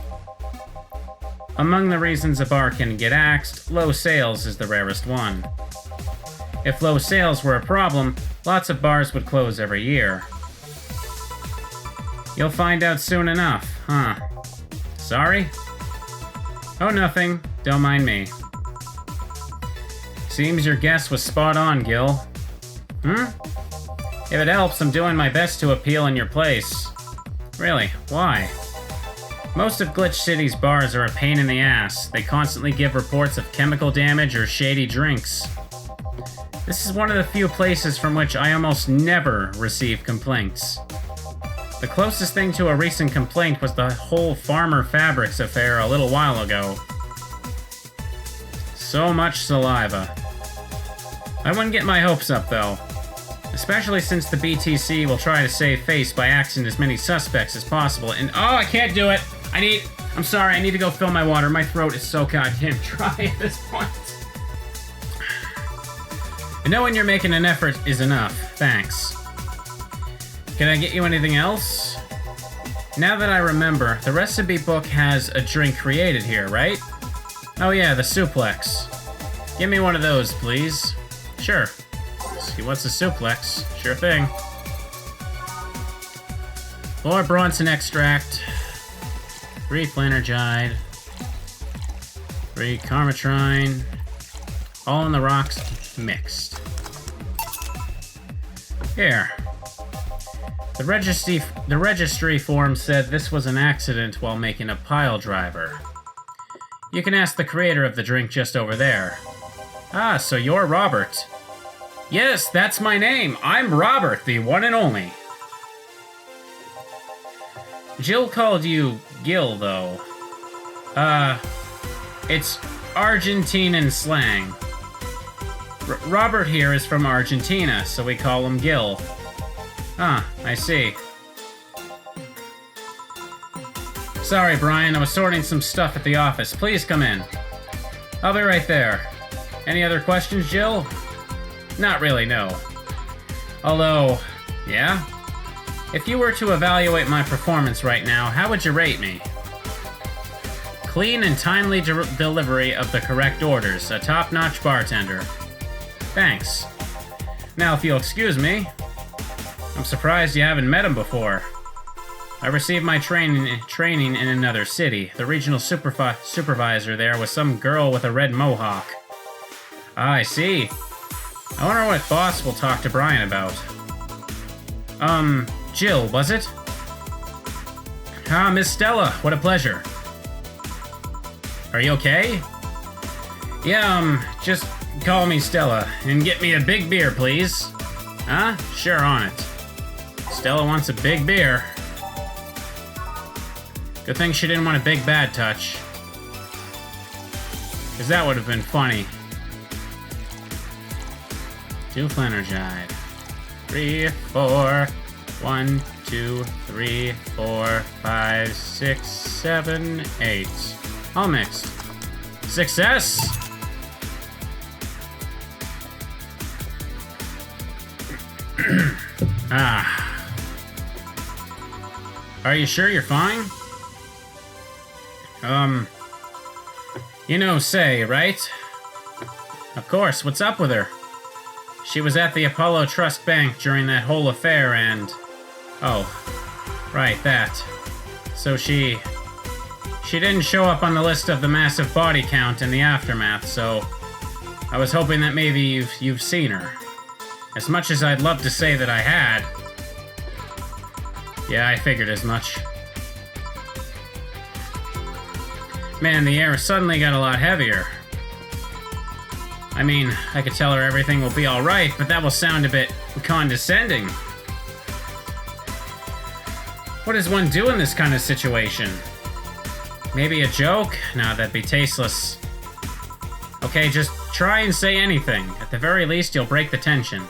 Among the reasons a bar can get axed, low sales is the rarest one. If low sales were a problem, lots of bars would close every year. You'll find out soon enough, huh? Sorry? Oh, nothing. Don't mind me. Seems your guess was spot on, Gil. If it helps, I'm doing my best to appeal in your place. Really, why? Most of Glitch City's bars are a pain in the ass. They constantly give reports of chemical damage or shady drinks. This is one of the few places from which I almost never receive complaints. The closest thing to a recent complaint was the whole Farmer Fabrics affair a little while ago. So much saliva. I wouldn't get my hopes up, though. Especially since the BTC will try to save face by axing as many suspects as possible, and oh, I can't do it! I'm sorry, I need to go fill my water. My throat is so goddamn dry at this point. And knowing you're making an effort is enough. Thanks. Can I get you anything else? Now that I remember, the recipe book has a drink created here, right? Oh yeah, the suplex. Give me one of those, please. Sure. See what's a suplex? Sure thing. 4 Bronson extract. 3 Flanergide. 3 Carmitrine. All in the rocks, mixed. Here. The registry form said this was an accident while making a pile driver. You can ask the creator of the drink just over there. Ah, so you're Robert. Yes, that's my name. I'm Robert, the one and only. Jill called you Gil, though. It's Argentinian slang. Robert here is from Argentina, so we call him Gil. Ah, I see. Sorry, Brian, I was sorting some stuff at the office. Please come in. I'll be right there. Any other questions, Jill? Not really, no. Although, yeah? If you were to evaluate my performance right now, how would you rate me? Clean and timely delivery of the correct orders. A top-notch bartender. Thanks. Now, if you'll excuse me, I'm surprised you haven't met him before. I received my training in another city. The regional supervisor there was some girl with a red mohawk. Ah, I see. I wonder what boss will talk to Brian about. Jill, was it? Ah, Miss Stella, what a pleasure. Are you okay? Yeah, just call me Stella, and get me a big beer, please. Huh? Sure, on it. Stella wants a big beer. Good thing she didn't want a big bad touch. Because that would have been funny. 2 Flanergide. 3, 4. 1, 2, 3, 4, 5, 6, 7, 8. All mixed. Success! Ah. Are you sure you're fine? You know Say, right? Of course, what's up with her? She was at the Apollo Trust Bank during that whole affair and... Oh, right, that. So she didn't show up on the list of the massive body count in the aftermath, so I was hoping that maybe you've seen her. As much as I'd love to say that I had. Yeah, I figured as much. Man, the air suddenly got a lot heavier. I mean, I could tell her everything will be alright, but that will sound a bit condescending. What does one do in this kind of situation? Maybe a joke? No, that'd be tasteless. Okay, just try and say anything. At the very least, you'll break the tension.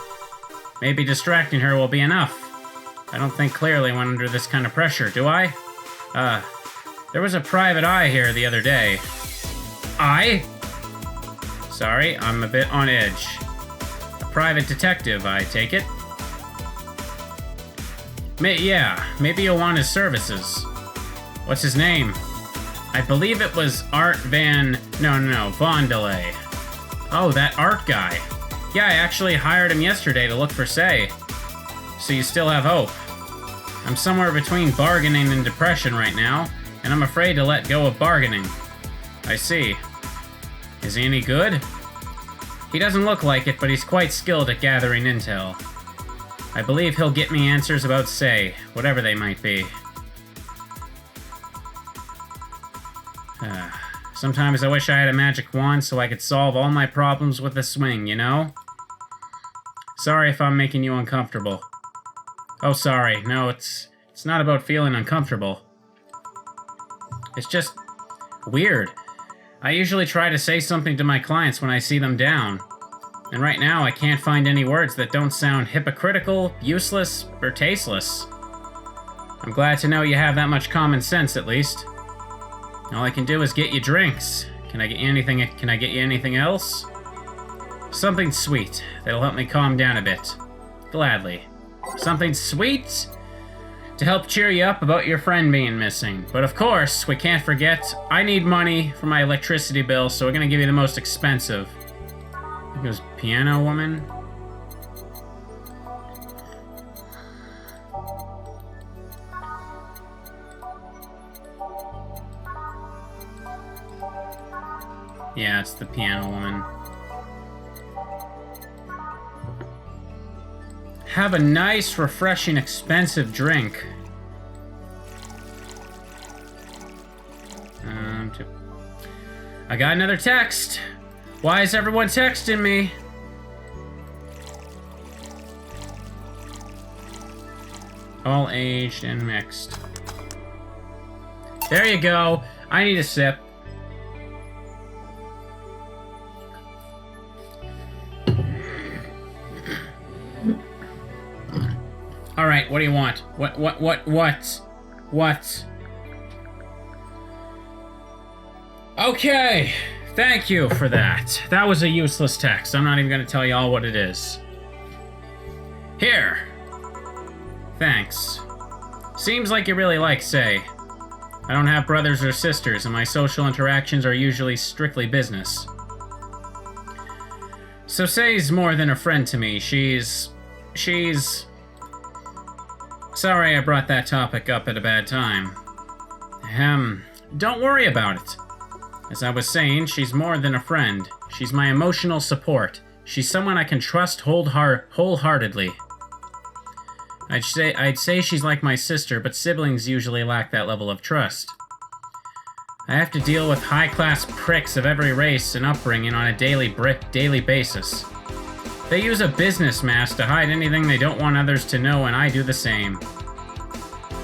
Maybe distracting her will be enough. I don't think clearly when under this kind of pressure, do I? There was a private eye here the other day. Eye? Sorry, I'm a bit on edge. A private detective, I take it? Yeah, maybe you'll want his services. What's his name? I believe it was Art Van... No, Vondelay. Oh, that art guy. Yeah, I actually hired him yesterday to look for Say. So you still have hope. I'm somewhere between bargaining and depression right now, and I'm afraid to let go of bargaining. I see. Is he any good? He doesn't look like it, but he's quite skilled at gathering intel. I believe he'll get me answers about Say, whatever they might be. Sometimes I wish I had a magic wand so I could solve all my problems with a swing, you know? Sorry if I'm making you uncomfortable. Oh, sorry. No, it's not about feeling uncomfortable. It's just weird. I usually try to say something to my clients when I see them down. And right now, I can't find any words that don't sound hypocritical, useless, or tasteless. I'm glad to know you have that much common sense, at least. All I can do is get you drinks. Can I get you anything else? Something sweet that'll help me calm down a bit. Gladly. Something sweet to help cheer you up about your friend being missing. But of course, we can't forget, I need money for my electricity bill, so we're gonna give you the most expensive. I think it was Piano Woman. Yeah, it's the Piano Woman. Have a nice, refreshing, expensive drink. I got another text. Why is everyone texting me? All aged and mixed. There you go. I need a sip. Alright, what do you want? What? Okay, thank you for that. That was a useless text. I'm not even gonna tell you all what it is. Here. Thanks. Seems like you really like Say. I don't have brothers or sisters, and my social interactions are usually strictly business. So Say's more than a friend to me. She's... Sorry I brought that topic up at a bad time. Don't worry about it. As I was saying, she's more than a friend. She's my emotional support. She's someone I can trust wholeheartedly. I'd say she's like my sister, but siblings usually lack that level of trust. I have to deal with high-class pricks of every race and upbringing on a daily basis. They use a business mask to hide anything they don't want others to know, and I do the same.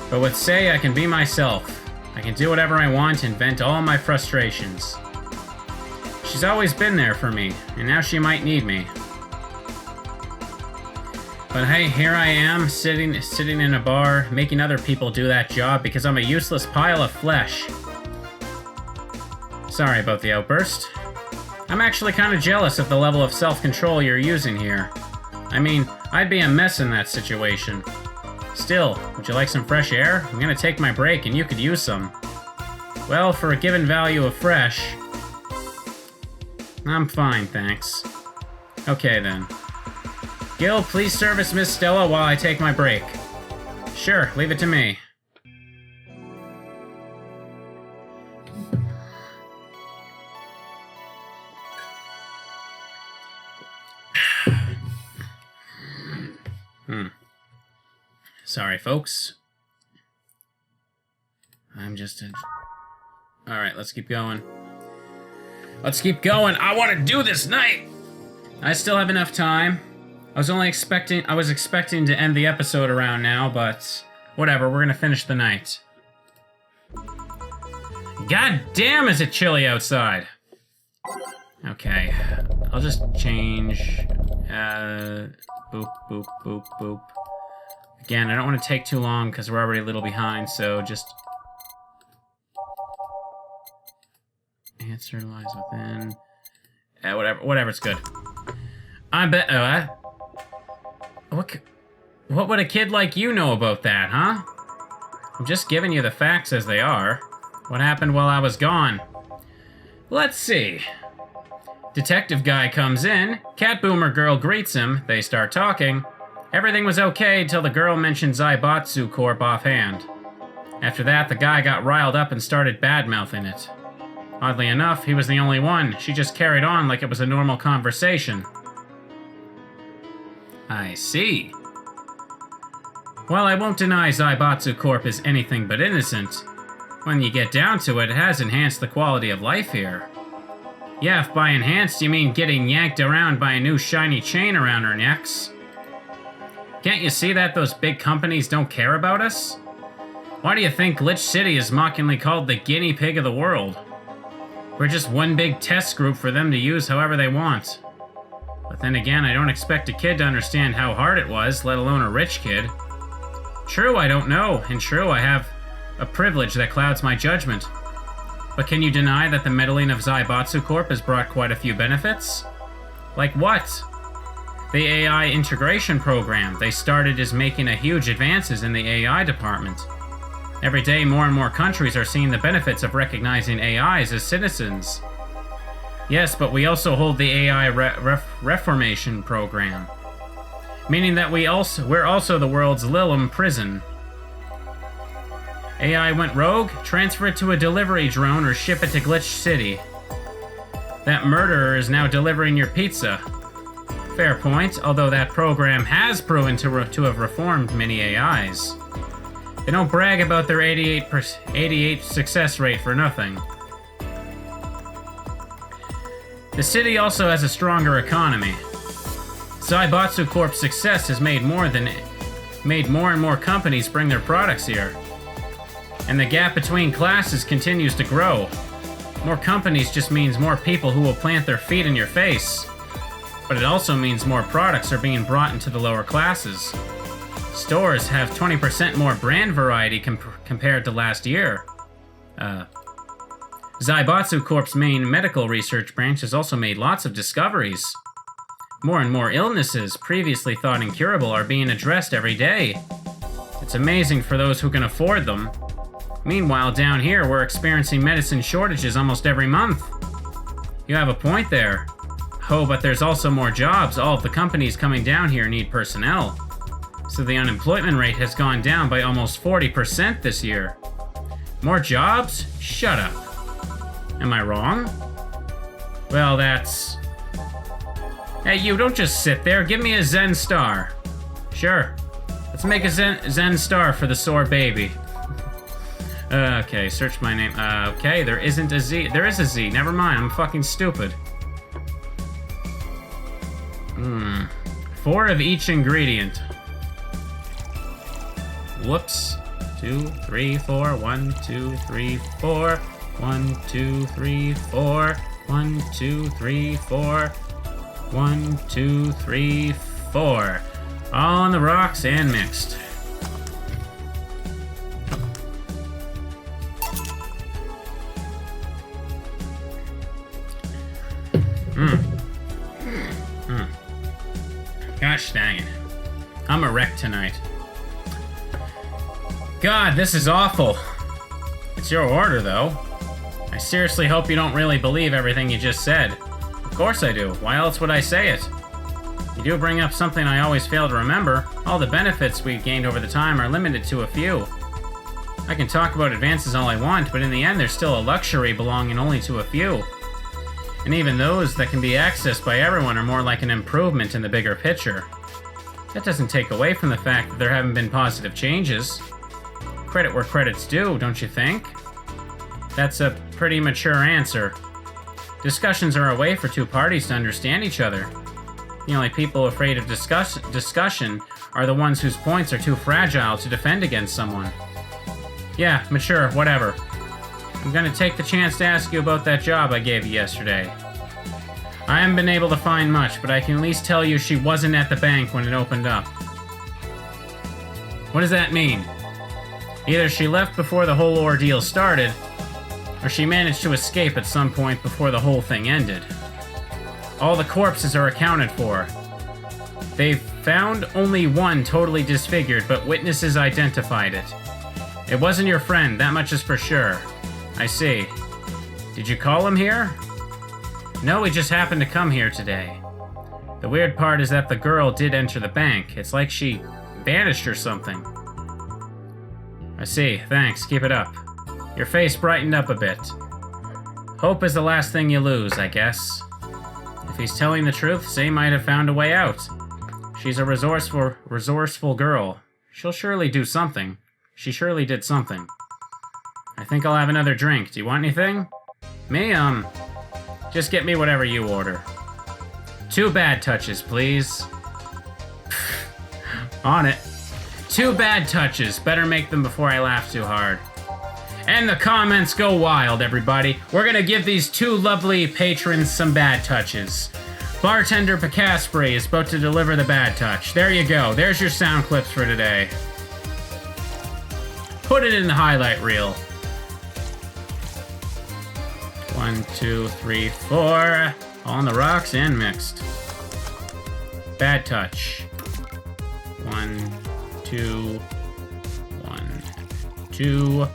But with Say, I can be myself. I can do whatever I want and vent all my frustrations. She's always been there for me, and now she might need me. But hey, here I am, sitting in a bar, making other people do that job because I'm a useless pile of flesh. Sorry about the outburst. I'm actually kind of jealous of the level of self-control you're using here. I mean, I'd be a mess in that situation. Still, would you like some fresh air? I'm gonna take my break and you could use some. Well, for a given value of fresh... I'm fine, thanks. Okay then. Gil, please service Miss Stella while I take my break. Sure, leave it to me. Sorry, folks. I'm just a... Alright, let's keep going. Let's keep going. I want to do this night! I still have enough time. I was expecting to end the episode around now, but whatever, we're gonna finish the night. God damn, is it chilly outside! Okay, I'll just change, boop, boop, boop, boop. Again, I don't want to take too long because we're already a little behind, so just... Answer lies within... whatever, it's good. I bet, what would a kid like you know about that, huh? I'm just giving you the facts as they are. What happened while I was gone? Let's see. Detective guy comes in, Cat Boomer girl greets him, they start talking. Everything was okay till the girl mentioned Zaibatsu Corp offhand. After that, the guy got riled up and started bad-mouthing it. Oddly enough, he was the only one. She just carried on like it was a normal conversation. I see. While I won't deny Zaibatsu Corp is anything but innocent, when you get down to it, it has enhanced the quality of life here. Yeah, if by enhanced you mean getting yanked around by a new shiny chain around our necks. Can't you see that those big companies don't care about us? Why do you think Glitch City is mockingly called the guinea pig of the world? We're just one big test group for them to use however they want. But then again, I don't expect a kid to understand how hard it was, let alone a rich kid. True, I don't know, and true, I have a privilege that clouds my judgment. But can you deny that the meddling of Zaibatsu Corp has brought quite a few benefits? Like what? The AI integration program they started is making a huge advances in the AI department. Every day, more and more countries are seeing the benefits of recognizing AIs as citizens. Yes, but we also hold the AI reformation program, meaning that we're also the world's Lilum prison. AI went rogue, transfer it to a delivery drone or ship it to Glitch City. That murderer is now delivering your pizza. Fair point, although that program has proven to have reformed many AIs. They don't brag about their 88 success rate for nothing. The city also has a stronger economy. Zaibatsu Corp's success has made more and more companies bring their products here. And the gap between classes continues to grow. More companies just means more people who will plant their feet in your face. But it also means more products are being brought into the lower classes. Stores have 20% more brand variety compared to last year. Zaibatsu Corp's main medical research branch has also made lots of discoveries. More and more illnesses previously thought incurable are being addressed every day. It's amazing for those who can afford them. Meanwhile, down here, we're experiencing medicine shortages almost every month. You have a point there. Oh, but there's also more jobs. All of the companies coming down here need personnel. So the unemployment rate has gone down by almost 40% this year. More jobs? Shut up. Am I wrong? Well, that's... Hey, you, don't just sit there. Give me a Zen star. Sure. Let's make a Zen star for the sore baby. Okay, search my name. Okay, there isn't a Z. There is a Z. Never mind, I'm fucking stupid. 4 of each ingredient. Whoops. 2, 3, 4. 1, 2, 3, 4. 1, 2, 3, 4. 1, 2, 3, 4. 1, 2, 3, 4. All on the rocks and mixed. Gosh dang it. I'm a wreck tonight. God, this is awful. It's your order, though. I seriously hope you don't really believe everything you just said. Of course I do. Why else would I say it? You do bring up something I always fail to remember. All the benefits we've gained over the time are limited to a few. I can talk about advances all I want, but in the end there's still a luxury belonging only to a few. And even those that can be accessed by everyone are more like an improvement in the bigger picture. That doesn't take away from the fact that there haven't been positive changes. Credit where credit's due, don't you think? That's a pretty mature answer. Discussions are a way for two parties to understand each other. The only people afraid of discussion are the ones whose points are too fragile to defend against someone. Yeah, mature, whatever. I'm gonna take the chance to ask you about that job I gave you yesterday. I haven't been able to find much, but I can at least tell you she wasn't at the bank when it opened up. What does that mean? Either she left before the whole ordeal started, or she managed to escape at some point before the whole thing ended. All the corpses are accounted for. They've found only one totally disfigured, but witnesses identified it. It wasn't your friend, that much is for sure. I see. Did you call him here? No, he just happened to come here today. The weird part is that the girl did enter the bank. It's like she vanished or something. I see, thanks, keep it up. Your face brightened up a bit. Hope is the last thing you lose, I guess. If he's telling the truth, Say might have found a way out. She's a resourceful girl. She'll surely do something. She surely did something. I think I'll have another drink. Do you want anything? Me, just get me whatever you order. 2 bad touches, please. On it. 2 bad touches. Better make them before I laugh too hard. And the comments go wild, everybody. We're gonna give these 2 lovely patrons some bad touches. Bartender Picaspre is about to deliver the bad touch. There you go. There's your sound clips for today. Put it in the highlight reel. 1, 2, 3, 4. On the rocks and mixed. Bad touch. 1, 2, 1, 2.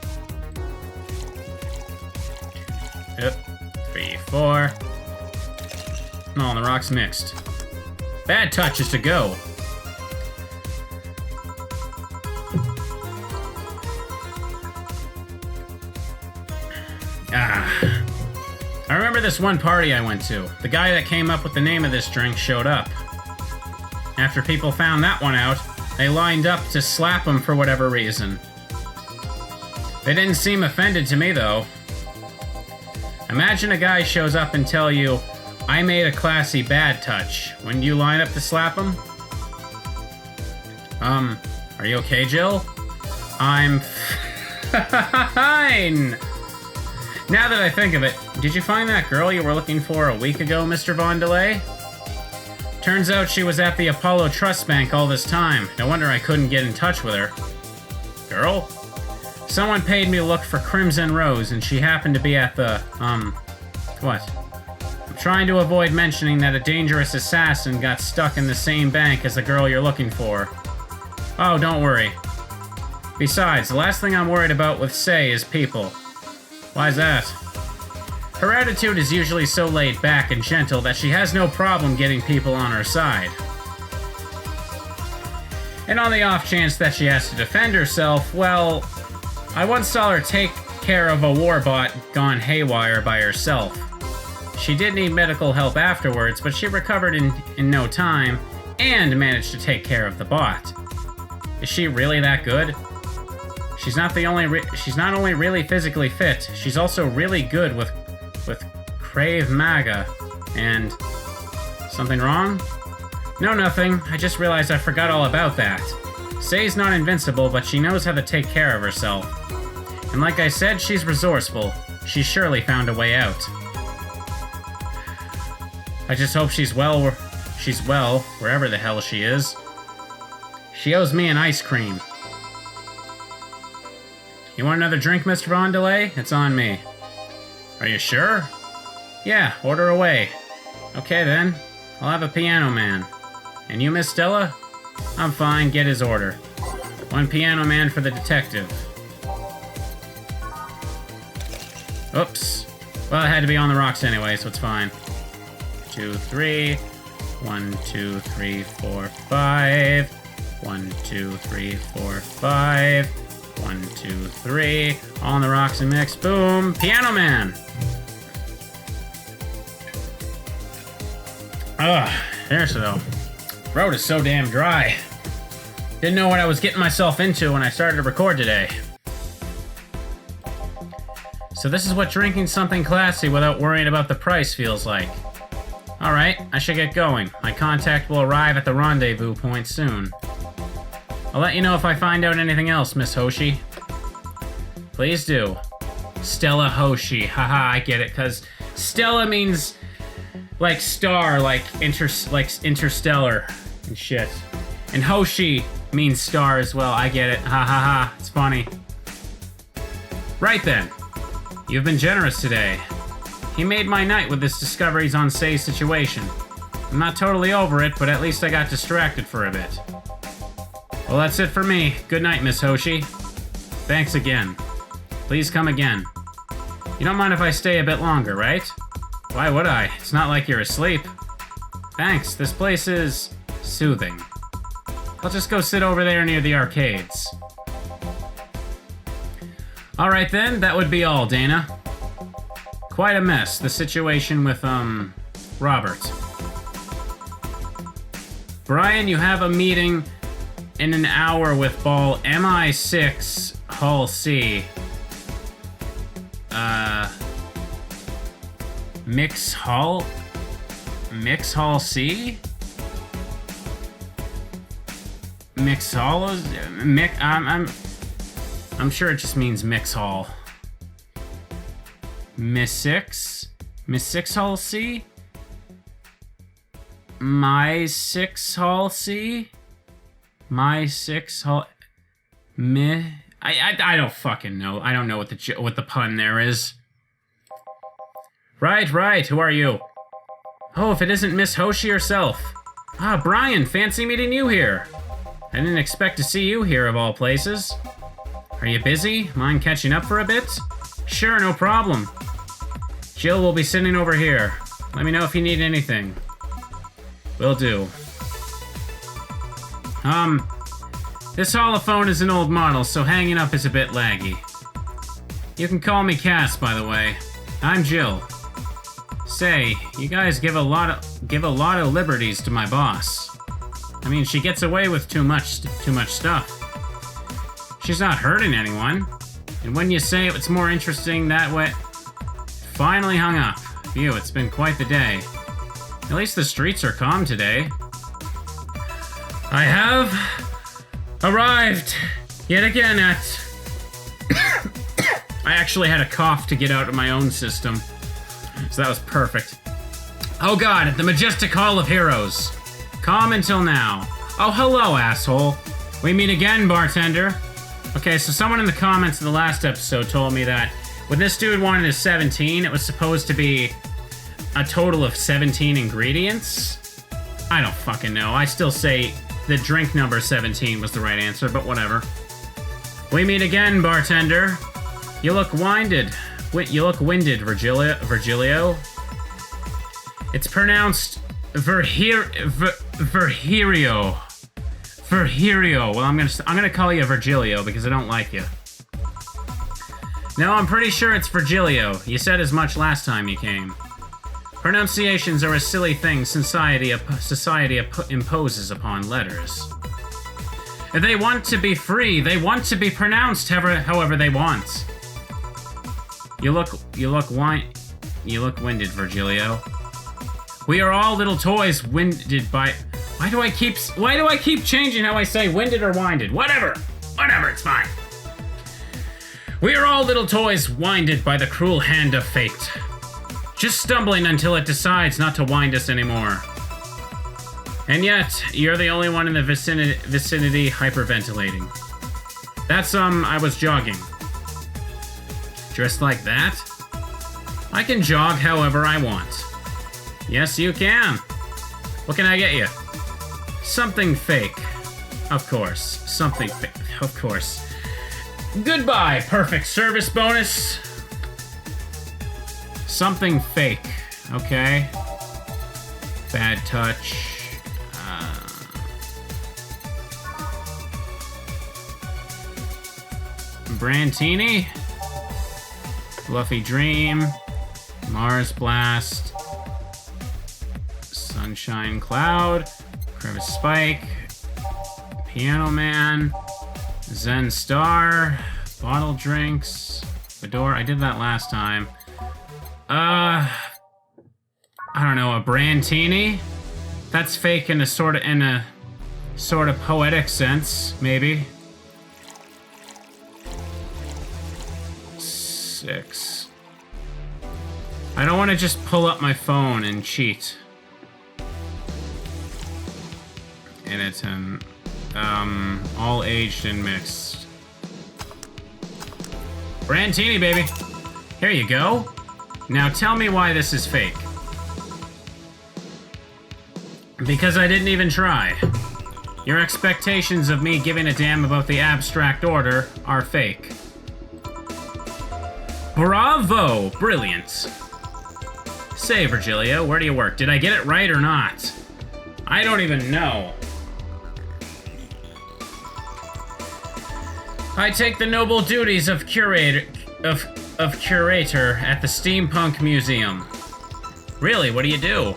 3, 4. All on the rocks mixed. Bad touches to go. I remember this one party I went to. The guy that came up with the name of this drink showed up. After people found that one out, they lined up to slap him for whatever reason. They didn't seem offended to me, though. Imagine a guy shows up and tell you, I made a classy bad touch. Wouldn't you line up to slap him? Are you okay, Jill? I'm fine. Now that I think of it, did you find that girl you were looking for a week ago, Mr. Von Delay? Turns out she was at the Apollo Trust Bank all this time. No wonder I couldn't get in touch with her. Girl? Someone paid me to look for Crimson Rose, and she happened to be at the, what? I'm trying to avoid mentioning that a dangerous assassin got stuck in the same bank as the girl you're looking for. Oh, don't worry. Besides, the last thing I'm worried about with Say is people. Why's that? Her attitude is usually so laid back and gentle that she has no problem getting people on her side. And on the off chance that she has to defend herself, well, I once saw her take care of a warbot gone haywire by herself. She did need medical help afterwards, but she recovered in no time and managed to take care of the bot. Is she really that good? She's not only really physically fit, she's also really good with Krav Maga. And something wrong? No, nothing. I just realized I forgot all about that. Say's not invincible, but she knows how to take care of herself. And like I said, she's resourceful. She surely found a way out. I just hope she's well wherever the hell she is. She owes me an ice cream. You want another drink, Mr. Von Delay? It's on me. Are you sure? Yeah, order away. Okay then, I'll have a Piano Man. And you, Miss Stella? I'm fine, get his order. 1 Piano Man for the detective. Oops. Well, it had to be on the rocks anyway, so it's fine. 2, 3. 1, 2, 3, 4, 5. 1, 2, 3, 4, 5. 1, 2, 3. All on the rocks and mix. Boom! Piano Man! Ugh, seriously though. Throat is so damn dry. Didn't know what I was getting myself into when I started to record today. So this is what drinking something classy without worrying about the price feels like. Alright, I should get going. My contact will arrive at the rendezvous point soon. I'll let you know if I find out anything else, Miss Hoshi. Please do. Stella Hoshi. Haha, I get it, because Stella means like star, like interstellar and shit. And Hoshi means star as well. I get it. Ha ha ha. It's funny. Right then. You've been generous today. He made my night with this discoveries on Sei situation. I'm not totally over it, but at least I got distracted for a bit. Well, that's it for me. Good night, Miss Hoshi. Thanks again. Please come again. You don't mind if I stay a bit longer, right? Why would I? It's not like you're asleep. Thanks. This place is soothing. I'll just go sit over there near the arcades. Alright then, that would be all, Dana. Quite a mess, the situation with, Robert. Brian, you have a meeting in an hour with ball MI6, Hall C. Mix Hall C? Mix Hall is... I'm sure it just means Mix Hall. Miss Six Hall C? My 6 Hall C? My 6 Hall... I don't fucking know. I don't know what the pun there is. Right. Who are you? Oh, if it isn't Miss Hoshi herself. Ah, Brian, fancy meeting you here. I didn't expect to see you here of all places. Are you busy? Mind catching up for a bit? Sure, no problem. Jill will be sitting over here. Let me know if you need anything. Will do. This holophone is an old model, so hanging up is a bit laggy. You can call me Cass, by the way. I'm Jill. Say, you guys give a lot of liberties to my boss. I mean, she gets away with too much stuff. She's not hurting anyone. And when you say it's more interesting that way... Finally hung up. Phew, it's been quite the day. At least the streets are calm today. I have arrived yet again at... I actually had a cough to get out of my own system. So that was perfect. Oh god, the majestic hall of heroes. Calm until now. Oh, hello, asshole. We meet again, bartender. Okay, so someone in the comments of the last episode told me that when this dude wanted a 17, it was supposed to be a total of 17 ingredients? I don't fucking know. I still say the drink number 17 was the right answer, but whatever. We meet again, bartender. You look winded. You look winded, Virgilio. It's pronounced Virgilio. Well, I'm gonna call you Virgilio because I don't like you. No, I'm pretty sure it's Virgilio. You said as much last time you came. Pronunciations are a silly thing society imposes upon letters. If they want to be free, they want to be pronounced however they want. You look winded, Virgilio. We are all little toys winded by... Why do I keep changing how I say winded or winded? Whatever, it's fine. We are all little toys winded by the cruel hand of fate. Just stumbling until it decides not to wind us anymore. And yet, you're the only one in the vicinity hyperventilating. That's, I was jogging. Dressed like that? I can jog however I want. Yes, you can. What can I get you? Something fake. Of course. Something fake. Of course. Goodbye, perfect service bonus. Something fake. Okay. Bad touch. Brantini. Fluffy Dream. Mars Blast. Sunshine Cloud. Crevice Spike. Piano Man, Zen Star, bottle drinks, Fedora. I did that last time. I don't know, a Brandtini? That's fake in a sort of poetic sense, maybe. 6. I don't want to just pull up my phone and cheat. And it's all aged and mixed. Brandtini, baby. Here you go. Now tell me why this is fake. Because I didn't even try. Your expectations of me giving a damn about the abstract order are fake. Bravo! Brilliant. Say, Virgilio, where do you work? Did I get it right or not? I don't even know. I take the noble duties of curator at the Steampunk Museum. Really, what do you do?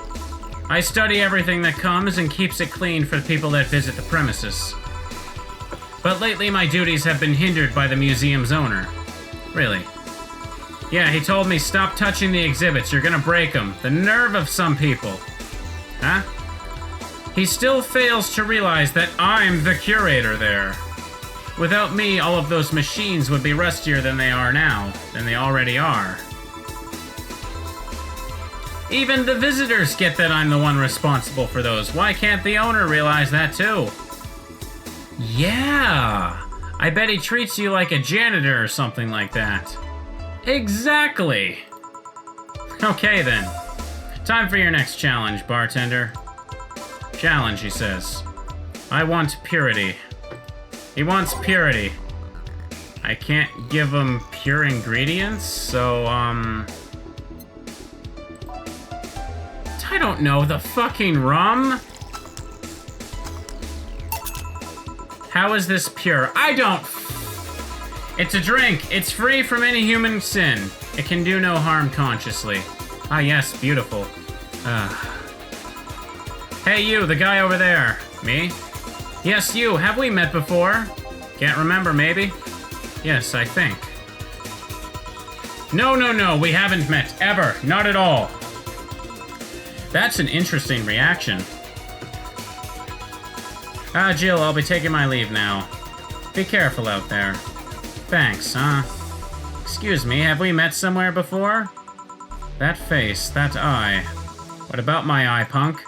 I study everything that comes and keeps it clean for the people that visit the premises. But lately my duties have been hindered by the museum's owner. Really? Yeah, he told me stop touching the exhibits, you're gonna break them. The nerve of some people. Huh? He still fails to realize that I'm the curator there. Without me, all of those machines would be rustier than they are now, than they already are. Even the visitors get that I'm the one responsible for those. Why can't the owner realize that too? Yeah! I bet he treats you like a janitor or something like that. Exactly! Okay then. Time for your next challenge, bartender. Challenge, he says. I want purity. He wants purity. I can't give him pure ingredients, so, I don't know, the fucking rum? How is this pure? I don't... It's a drink. It's free from any human sin. It can do no harm consciously. Ah, yes, beautiful. Hey, you, the guy over there. Me? Yes, you. Have we met before? Can't remember, maybe? Yes, I think. No, we haven't met. Ever. Not at all. That's an interesting reaction. Ah, Jill, I'll be taking my leave now. Be careful out there. Thanks, huh? Excuse me, have we met somewhere before? That face, that eye. What about my eye, punk?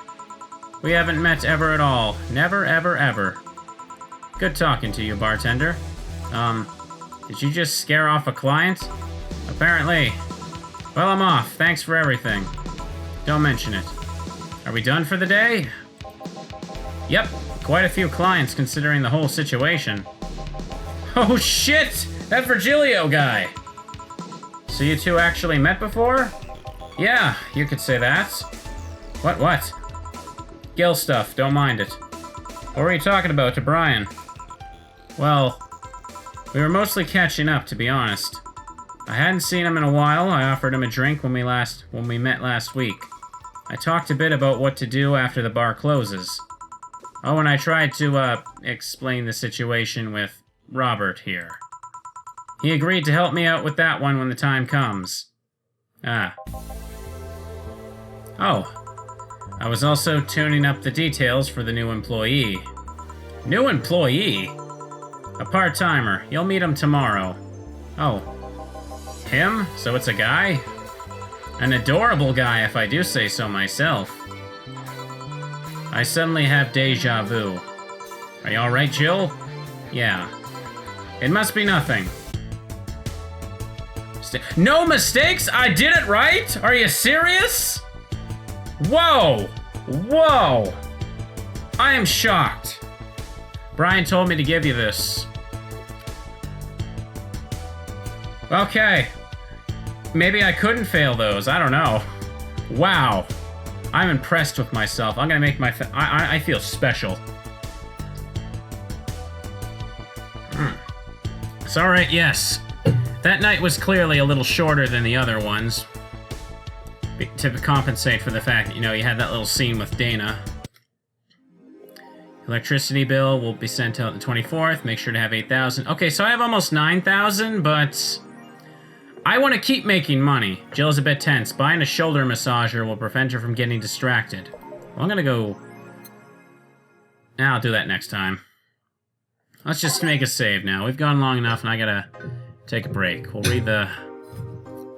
We haven't met ever at all. Never, ever, ever. Good talking to you, bartender. Did you just scare off a client? Apparently. Well, I'm off. Thanks for everything. Don't mention it. Are we done for the day? Yep, quite a few clients considering the whole situation. Oh shit! That Virgilio guy! So you two actually met before? Yeah, you could say that. What? Gill stuff, don't mind it. What were you talking about to Brian? Well, we were mostly catching up, to be honest. I hadn't seen him in a while. I offered him a drink when we met last week. I talked a bit about what to do after the bar closes. Oh, and I tried to, explain the situation with Robert here. He agreed to help me out with that one when the time comes. Ah. Oh. I was also tuning up the details for the new employee. New employee? A part-timer. You'll meet him tomorrow. Oh. Him? So it's a guy? An adorable guy, if I do say so myself. I suddenly have deja vu. Are you alright, Jill? Yeah. It must be nothing. No mistakes? I did it right? Are you serious? Whoa! Whoa! I am shocked. Brian told me to give you this. Okay. Maybe I couldn't fail those. I don't know. Wow. I'm impressed with myself. I'm gonna make my... I feel special. It's alright, yes. That night was clearly a little shorter than the other ones. To compensate for the fact that, you know, you had that little scene with Dana. Electricity bill will be sent out the 24th. Make sure to have 8,000. Okay, so I have almost 9,000, but I want to keep making money. Jill is a bit tense. Buying a shoulder massager will prevent her from getting distracted. Well, I'm gonna go... I'll do that next time. Let's just make a save now. We've gone long enough, and I gotta take a break. We'll read the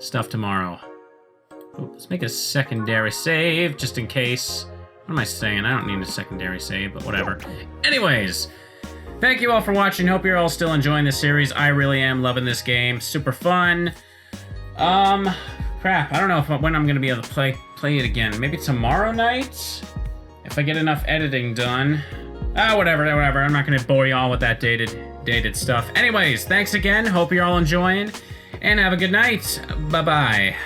stuff tomorrow. Ooh, let's make a secondary save, just in case. What am I saying? I don't need a secondary save, but whatever. Anyways, thank you all for watching. Hope you're all still enjoying this series. I really am loving this game. Super fun. Crap. I don't know when I'm gonna be able to play it again. Maybe tomorrow night? If I get enough editing done. Whatever. I'm not gonna bore you all with that dated stuff. Anyways, thanks again. Hope you're all enjoying. And have a good night. Bye-bye.